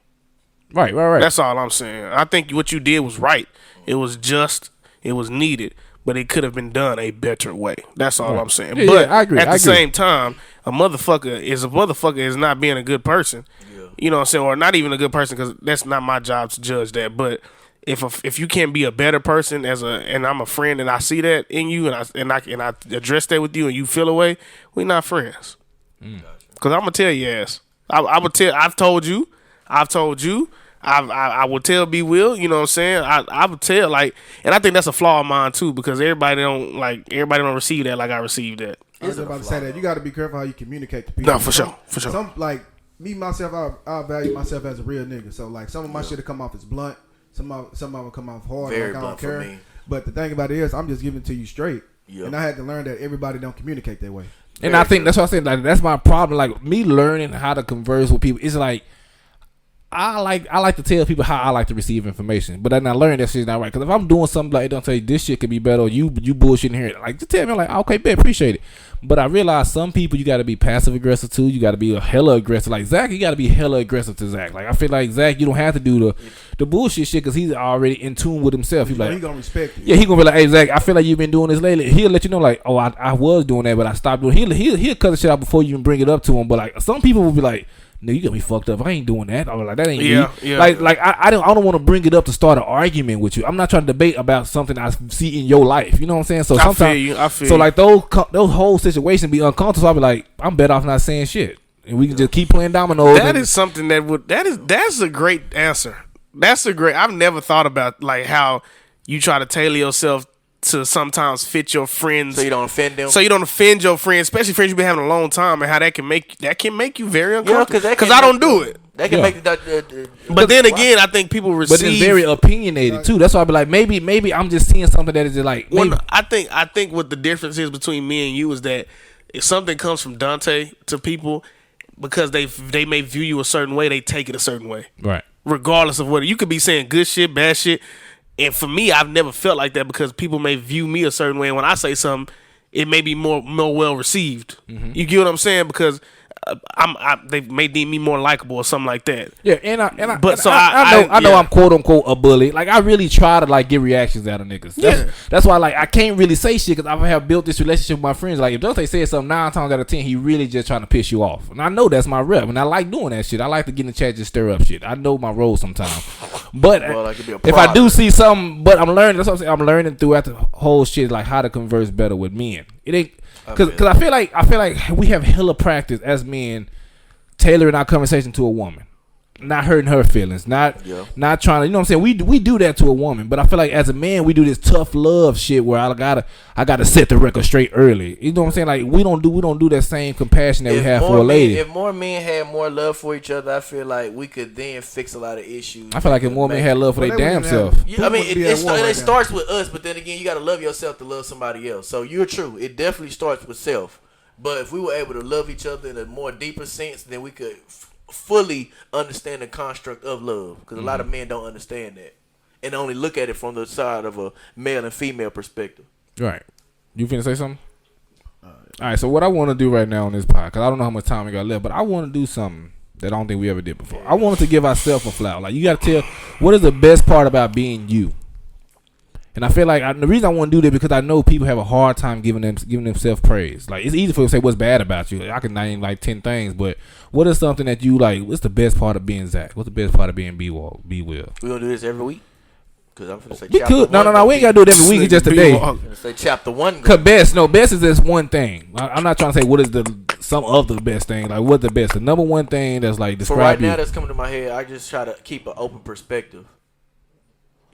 Right. That's all I'm saying. I think what you did was right. It was just. It was needed. But it could have been done a better way. That's all I'm saying. Yeah, but I agree. At the same time, a motherfucker is not being a good person. Yeah. You know what I'm saying? Or not even a good person because that's not my job to judge that. But if you can't be a better person and I'm a friend and I see that in you and I address that with you and you feel away, we're not friends. Because I'm gonna tell you ass. I've told you. I would tell B Will, you know what I'm saying? I would tell like, and I think that's a flaw of mine too because everybody don't receive that like I received that. I was about to say that you got to be careful how you communicate to people. No, for sure. Some like me myself, I value myself as a real nigga. So like some of my shit will come off as blunt, some of them come off hard. Very like I don't blunt for care. me. But the thing about it is, I'm just giving it to you straight. Yep. And I had to learn that everybody don't communicate that way. And I think that's what I said. Like that's my problem. Like me learning how to converse with people. It's like. I like to tell people how I like to receive information, but then I learned that shit's not right. Because if I'm doing something like don't say this shit could be better, or you bullshitting here, like just tell me, I'm like, okay, bet, appreciate it. But I realize some people you got to be passive aggressive to. You got to be a hella aggressive. Like Zach, you got to be hella aggressive to Zach. Like I feel like Zach, you don't have to do the bullshit shit because he's already in tune with himself. He's like, he gonna respect you. Yeah, he gonna be like, hey Zach, I feel like you've been doing this lately. He'll let you know like, oh, I was doing that, but I stopped doing. He'll cut the shit out before you even bring it up to him. But like some people will be like. No, you gonna be fucked up. I ain't doing that. I was like, that ain't me. Yeah. Like I don't want to bring it up to start an argument with you. I'm not trying to debate about something I see in your life. You know what I'm saying? So sometimes, I feel you. Like those whole situations be uncomfortable. So I'll be like, I'm better off not saying shit, and we can just keep playing dominoes. That is something that's a great answer. I've never thought about like how you try to tailor yourself to sometimes fit your friends, so you don't offend them. So you don't offend your friends, especially friends you've been having a long time, and how that can make you very uncomfortable. Because I don't do it. That can make that. But then again, I think people receive. But it's very opinionated too. That's why I be like, maybe I'm just seeing something that is just like. I think what the difference is between me and you is that if something comes from Dante to people, because they may view you a certain way, they take it a certain way. Right. Regardless of what you could be saying, good shit, bad shit. And for me, I've never felt like that because people may view me a certain way. And when I say something, it may be more well received. Mm-hmm. You get what I'm saying? Because they may deem me more likable or something like that. Yeah, I know I'm quote unquote a bully. Like I really try to like get reactions out of niggas. That's why like I can't really say shit because I have built this relationship with my friends. Like if Dante says something 9 times out of 10, he really just trying to piss you off. And I know that's my rep, and I like doing that shit. I like to get in the chat just stir up shit. I know my role sometimes. But if I do see something, but I'm learning. That's what I'm saying. I'm learning throughout the whole shit like how to converse better with men. It ain't. Because I feel like we have hella practice as men tailoring our conversation to a woman. not hurting her feelings, not trying to, you know what I'm saying? We do that to a woman, but I feel like as a man, we do this tough love shit where I gotta set the record straight early. You know what I'm saying? Like we don't do that same compassion that we have for a lady. If more men had more love for each other, I feel like we could then fix a lot of issues. I feel like if more men had love for their damn self. I mean, it starts with us, but then again, you gotta love yourself to love somebody else. So you're true. It definitely starts with self. But if we were able to love each other in a more deeper sense, then we could fully understand the construct of love, because a lot of men don't understand that and only look at it from the side of a male and female perspective. Right. You finna say something? All right, so what I want to do right now on this podcast, because I don't know how much time we got left, but I want to do something that I don't think we ever did before. I wanted to give ourselves a flower. Like, you got to tell what is the best part about being you. And I feel like the reason I want to do that because I know people have a hard time giving themselves praise. Like, it's easy for them to say what's bad about you. I can name like 10 things, but what is something that you like? What's the best part of being Zach? What's the best part of being B-Will? We gonna do this every week? Because I'm gonna say we could. No. We ain't gotta do it every week. It's just today. I'm gonna say chapter 1. Cause best is just one thing. I'm not trying to say what is some of the best thing. Like, what's the best? The number one thing that's like describe for right you. now that's coming to my head. I just try to keep an open perspective.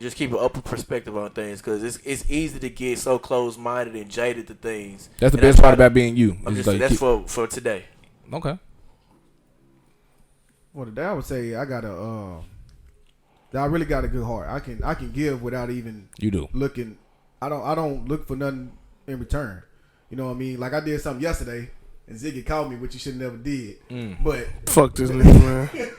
Just keep an open perspective on things, because it's easy to get so closed-minded and jaded to things. That's the best part about being you. That's for today. Okay. Well, today I would say I really got a good heart. I can give without even looking. I don't look for nothing in return. You know what I mean? Like, I did something yesterday, and Ziggy called me, which you should never did. But fuck this nigga, man.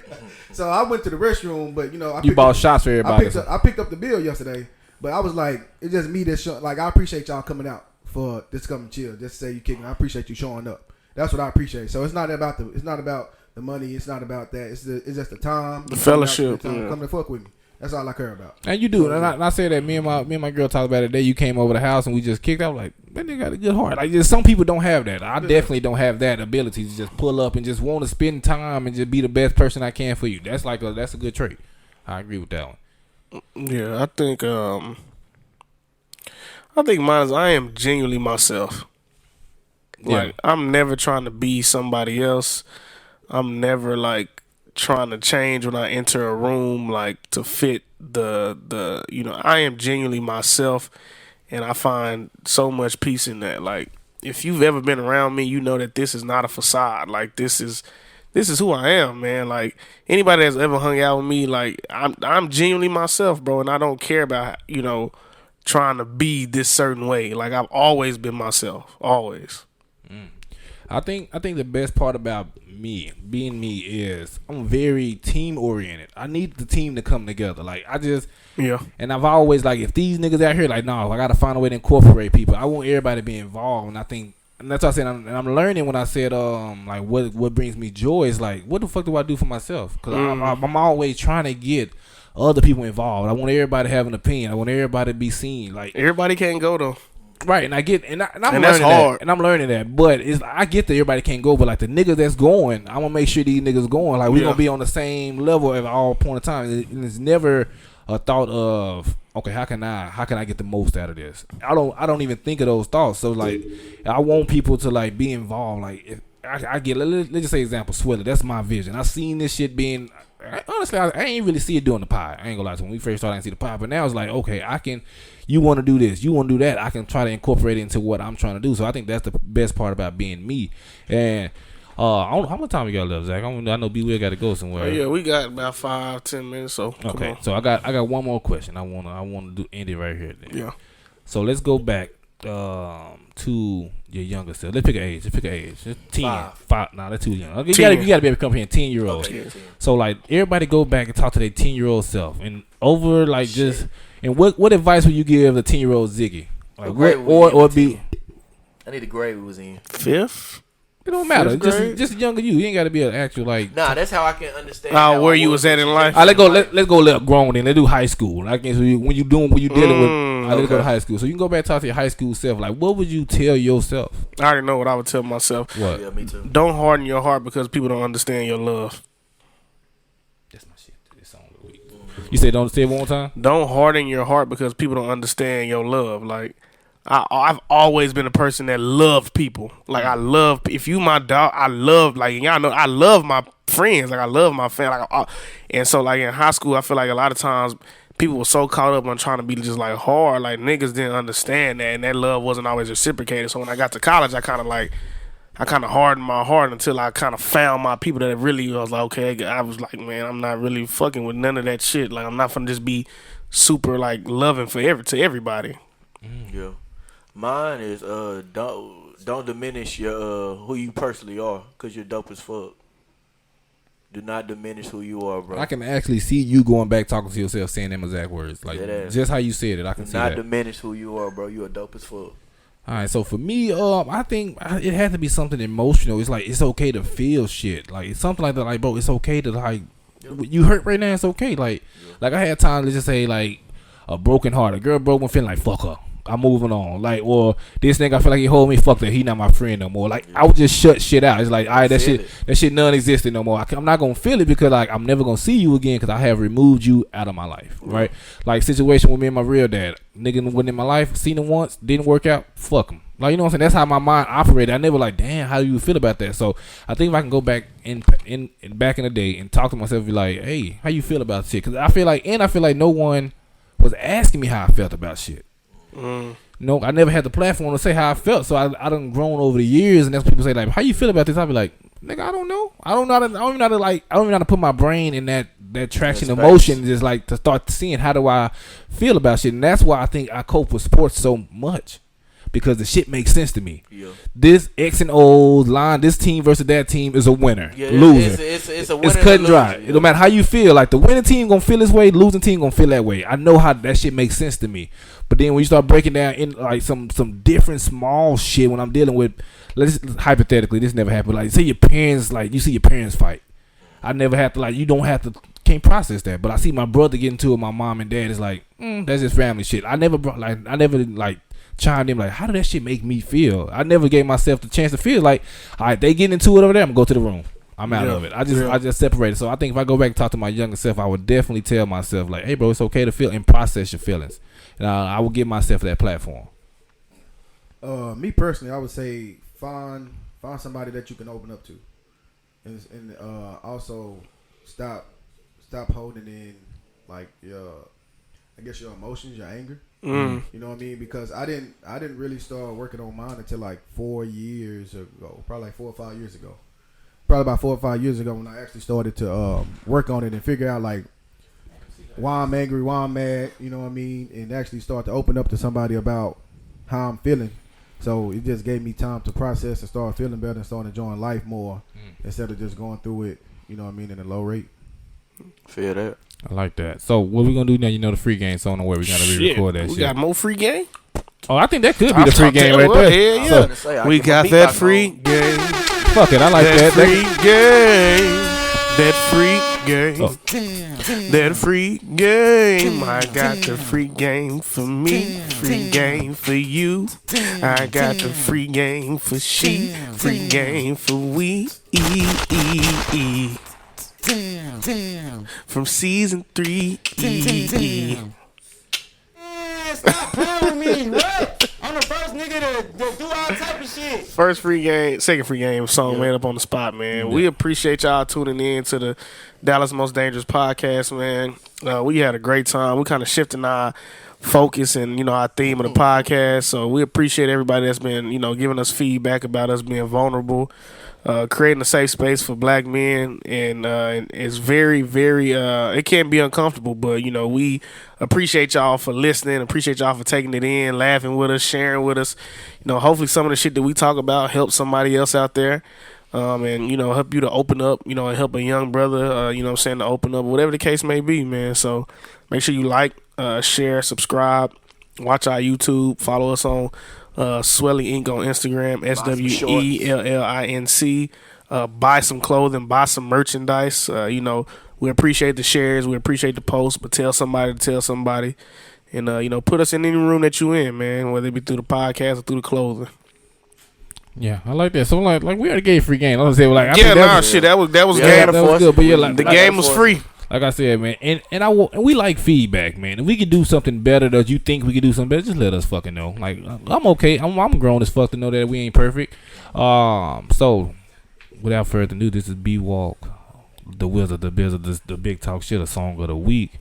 So I went to the restroom, but you bought shots for everybody. I picked up the bill yesterday, but I was like, it's just me that's like, I appreciate y'all coming out for this coming chill. Just say you kicking. I appreciate you showing up. That's what I appreciate. So it's not about the money. It's not about that. It's just the time, the fellowship. Come to fuck with me. That's all I care about. And you do. And I say that me and my girl talked about it the day you came over the house and we just kicked out. Like, man, they got a good heart. Like, just some people don't have that. I definitely don't have that ability to just pull up and just want to spend time and just be the best person I can for you. That's that's a good trait. I agree with that one. Yeah, I think mine is I am genuinely myself. Like, I'm never trying to be somebody else. I'm never like trying to change when I enter a room, like, to fit the I am genuinely myself, and I find so much peace in that. Like, if you've ever been around me, you know that this is not a facade. Like, this is who I am, man. Like, anybody that's ever hung out with me, like, I'm genuinely myself, bro, and I don't care about trying to be this certain way. Like, I've always been myself, always. I think the best part about me being me is I'm very team oriented. I need the team to come together. Like, and I've always, like, if these niggas out here, like, no, I gotta find a way to incorporate people. I want everybody to be involved, and I think, and that's what I said. I'm learning when I said like what brings me joy is like, what the fuck do I do for myself? Because I'm always trying to get other people involved. I want everybody to have an opinion. I want everybody to be seen. Like, everybody can't go though. Right, and I get, and I'm learning that's hard. That, and I'm learning that. But I get that everybody can't go, but like the niggas that's going, I'm gonna make sure these niggas going. Like, we gonna be on the same level at all point of time. And it's never a thought of, okay, how can I get the most out of this? I don't even think of those thoughts. So like, I want people to like be involved. Like, if I get, let's just say example, Swelly. That's my vision. I seen this shit being. Honestly, I ain't really see it doing the pie. I ain't gonna lie to you. When we first started, I didn't see the pie. But now it's like, okay, I can. You want to do this, you want to do that. I can try to incorporate it into what I'm trying to do. So I think that's the best part about being me. And how much time we got left, Zach? I know B-Will got to go somewhere. Yeah, we got about 5-10 minutes. So okay, so I got one more question. I want to end it right here. Then. Yeah. So let's go back to your younger self. Let's pick an age. Just 10. 5. Nah, that's too young. Okay, you gotta be able to come here. 10-year-old. Okay, so like, everybody go back and talk to their 10-year-old self, and over like just. And what advice would you give the 10-year-old Ziggy? Like, or be? I need the grade we was in. 5th. It don't matter. Just younger you. You ain't got to be an actual like. Nah, that's how I can understand. Where you was at in life. Let's go. Let's grown then. Let's do high school. Like, so when you dealing with. Let's go to high school. So you can go back and talk to your high school self. Like, what would you tell yourself? I already know what I would tell myself. What? Yeah, me too. Don't harden your heart because people don't understand your love. That's my shit. It's on the week. You say don't say it one more time. Don't harden your heart because people don't understand your love. Like, I've always been a person that loved people. Like, I love, if you my dog, I love, like, y'all know, I love my friends. Like I love my family. And so like in high school, I feel like a lot of times people were so caught up on trying to be just like hard. Like niggas didn't understand that, and that love wasn't always reciprocated. So when I got to college, I kind of hardened my heart until I kind of found my people that really was like, okay, I was like, man, I'm not really fucking with none of that shit. Like I'm not gonna just be super like loving to everybody. Yeah, mine is don't diminish your who you personally are, cause you're dope as fuck. Do not diminish who you are, bro. I can actually see you going back talking to yourself, saying them exact words, like just how you said it. I can see that. Do not diminish who you are, bro. You are dope as fuck. All right, so for me, I think it had to be something emotional. It's like it's okay to feel shit. Like it's something like that. Like, bro, it's okay to like you hurt right now. It's okay. Like I had time to just say like a broken heart. A girl broke one feeling like fuck her. I'm moving on. Like, or this nigga, I feel like he hold me. Fuck that. He not my friend no more. Like, I would just shut shit out. It's like, all right, that shit non-existent no more. I'm not gonna feel it because like I'm never gonna see you again because I have removed you out of my life. Right? Like situation with me and my real dad. Nigga wasn't in my life. Seen him once. Didn't work out. Fuck him. Like, you know what I'm saying? That's how my mind operated. I never like, damn, how do you feel about that? So I think if I can go back back in the day and talk to myself, be like, hey, how you feel about shit? Because I feel like no one was asking me how I felt about shit. No, I never had the platform to say how I felt, so I done grown over the years, and that's people say like, "How you feel about this?" I be like, "Nigga, I don't know. I don't even know how to put my brain in that traction emotion, just like to start seeing how do I feel about shit." And that's why I think I cope with sports so much because the shit makes sense to me. Yeah. This X and O's line, this team versus that team is a winner, loser. It's a winner. It's cut and dry. Yeah. No matter how you feel, like the winning team gonna feel this way, losing team gonna feel that way. I know how that shit makes sense to me. But then when you start breaking down in like some different small shit, when I'm dealing with, hypothetically, this never happened. Like say your parents, like you see your parents fight. I never have to like you don't have to can't process that. But I see my brother get into it with my mom and dad. It's like that's just family shit. I never chimed in like how did that shit make me feel? I never gave myself the chance to feel like all right, they getting into it over there. I'm gonna go to the room. I'm out of it. I just separated. So I think if I go back and talk to my younger self, I would definitely tell myself like, hey bro, it's okay to feel and process your feelings. And I would give myself that platform. Me personally, I would say find somebody that you can open up to, and also stop holding in like your emotions, your anger. You know what I mean? Because I didn't really start working on mine until like 4 years ago, probably like 4 or 5 years ago. Probably about 4 or 5 years ago when I actually started to work on it and figure out like why I'm angry, why I'm mad, you know what I mean, and actually start to open up to somebody about how I'm feeling. So it just gave me time to process and start feeling better and start enjoying life more instead of just going through it, you know what I mean, in a low rate. Feel that. I like that. So what we gonna do now? You know the free game song where we gotta re-record that shit. We got more free game? Oh, I think that could be the free game right there. Yeah. So, we got that free game. Fuck it, I like that. Free game. That free game. That free game. I got the free game for me. Free game for you. I got the free game for she. Free game for we. From season 3. Stop playing with me, what? I'm the first nigga to do all type of shit. First free game, second free game song made up on the spot, man. We appreciate y'all tuning in to the Dallas Most Dangerous Podcast, man. We had a great time. We kind of shifting our focus and, you know, our theme of the podcast. So we appreciate everybody that's been, you know, giving us feedback about us being vulnerable. Creating a safe space for black men, and it's very, very, it can be uncomfortable, but, you know, we appreciate y'all for listening, appreciate y'all for taking it in, laughing with us, sharing with us. You know, hopefully some of the shit that we talk about helps somebody else out there, and, you know, help you to open up, you know, and help a young brother, you know what I'm saying, to open up, whatever the case may be, man. So make sure you like, share, subscribe, watch our YouTube, follow us on Swelly Inc. on Instagram, SWELLINC. Buy some clothing, buy some merchandise. You know, we appreciate the shares, we appreciate the posts, but tell somebody to tell somebody. And, you know, put us in any room that you in, man, whether it be through the podcast or through the clothing. Yeah, I like that. So like we already gave free game. I was say like shit, that was game. That was good, but yeah, like the game was free. Like I said, man, and we like feedback, man. If we could do something better, that you think we could do something better, just let us fucking know. Like I'm okay. I'm grown as fuck to know that we ain't perfect. So without further ado, this is B Walk the Wizard, the Bizzard, the Big Talk Shit, a song of the week.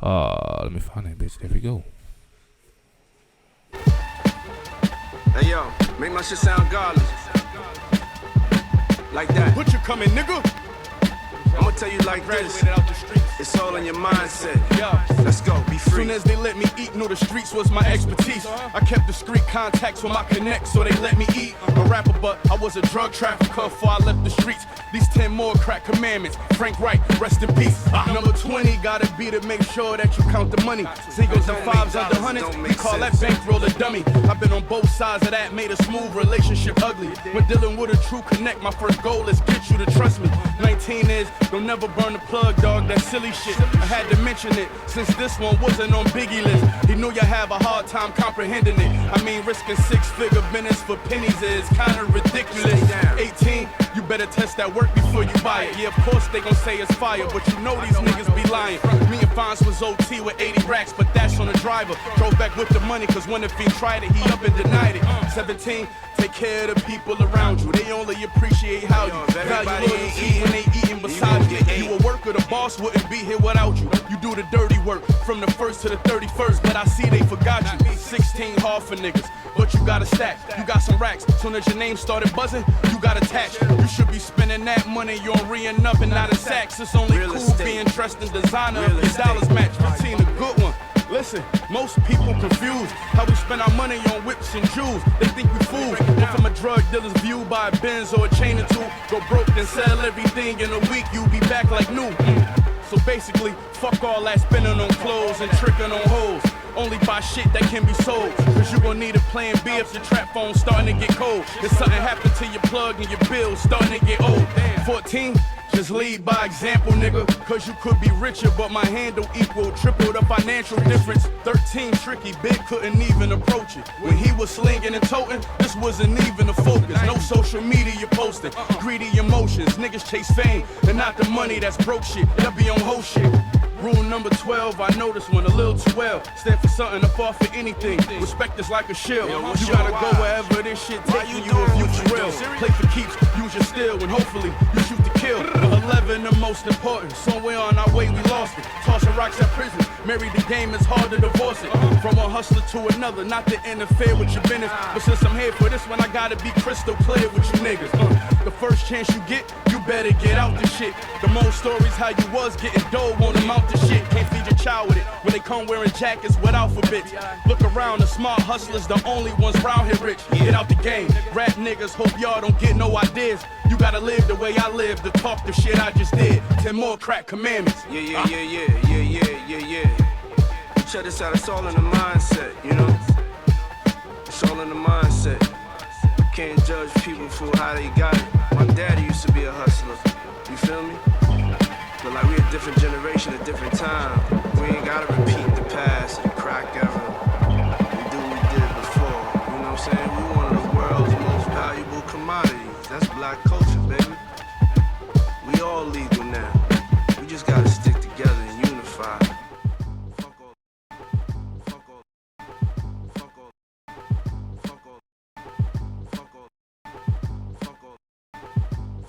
Let me find that bitch. There we go. Hey yo, make my shit sound godless. Like that. What you coming, nigga? I'ma tell you like this. It's all in your mindset. Yeah. Let's go, be free. Soon as they let me eat, know the streets was my expertise. I kept discreet contacts with my connects, so they let me eat. A rapper, but I was a drug trafficker before I left the streets. These 10 more crack commandments. Frank Wright, rest in peace. Number 20 gotta be to make sure that you count the money. Singles and fives under hundreds, we call that bankroll a dummy. I've been on both sides of that, made a smooth relationship ugly. When dealing with a true connect, my first goal is get you to trust me. 19 is, don't never burn the plug, dog, that silly shit. I had to mention it, since this one wasn't on Biggie list. He knew you have a hard time comprehending it. I mean, risking 6-figure business for pennies is kinda ridiculous. 18, you better test that work before you buy it. Yeah, of course they gon' say it's fire, but you know these niggas be lying. Me and Fonz was OT with 80 racks, but that's on the driver. Drove back with the money, cause when the fiend tried it, he up and denied it. 17, take care of the people around you. They only appreciate how you value loyalty when they eating beside you. You a worker, the boss wouldn't be here without you. You do the dirty work from the 1st to the 31st, but I see they forgot you. 16 hard for niggas, but you got a stack. You got some racks. Soon as your name started buzzing, you got attached. You should be spending that money on re-ing up and not a sacks. It's only cool being dressed in designer if your dollars match. 15 a good one. Listen, most people confused how we spend our money on whips and jewels. They think we fools. If I'm a drug dealer's view by a Benz or a chain or two, go broke then sell everything in a week, you'll be back like new. So basically, fuck all that spending on clothes and tricking on hoes. Only buy shit that can be sold. Cause you gon' need a plan B if your trap phone's starting to get cold. If something happened to your plug and your bills starting to get old. 14, just lead by example, nigga. Cause you could be richer, but my handle equal triple the financial difference. 13, tricky, Big couldn't even approach it. When he was slinging and toting, this wasn't even a focus. No social media posting, greedy emotions. Niggas chase fame and not the money that's broke shit. They'll be on whole shit. Rule number 12, I noticed one a little too well. Stand for something to fall for anything. Respect is like a shield. You gotta go wherever this shit taking you if you for real. Play for keeps, use your steel, and hopefully you shoot to kill. 11, the most important. Somewhere on our way we lost it. Tossing rocks at prison. Married the game, it's hard to divorce it. From one hustler to another, not to interfere with your business. But since I'm here for this one, I gotta be crystal clear with you niggas. The first chance you get, you better get out the shit. The most stories how you was getting dough won't amount to shit. Can't feed your child with it when they come wearing jackets with alphabets. Look around, the smart hustlers, the only ones round here rich. Get out the game. Rap niggas, hope y'all don't get no ideas. You gotta live the way I live to talk the shit I just did. 10 more crack commandments. Yeah. Check this out, it's all in the mindset, you know? It's all in the mindset. Can't judge people for how they got it. My daddy used to be a hustler, you feel me? But like we a different generation, a different time. We ain't gotta repeat the past, the crack era. We do what we did before, you know what I'm saying? We one of the world's most valuable commodities. That's black culture, baby. We all legal now. We just gotta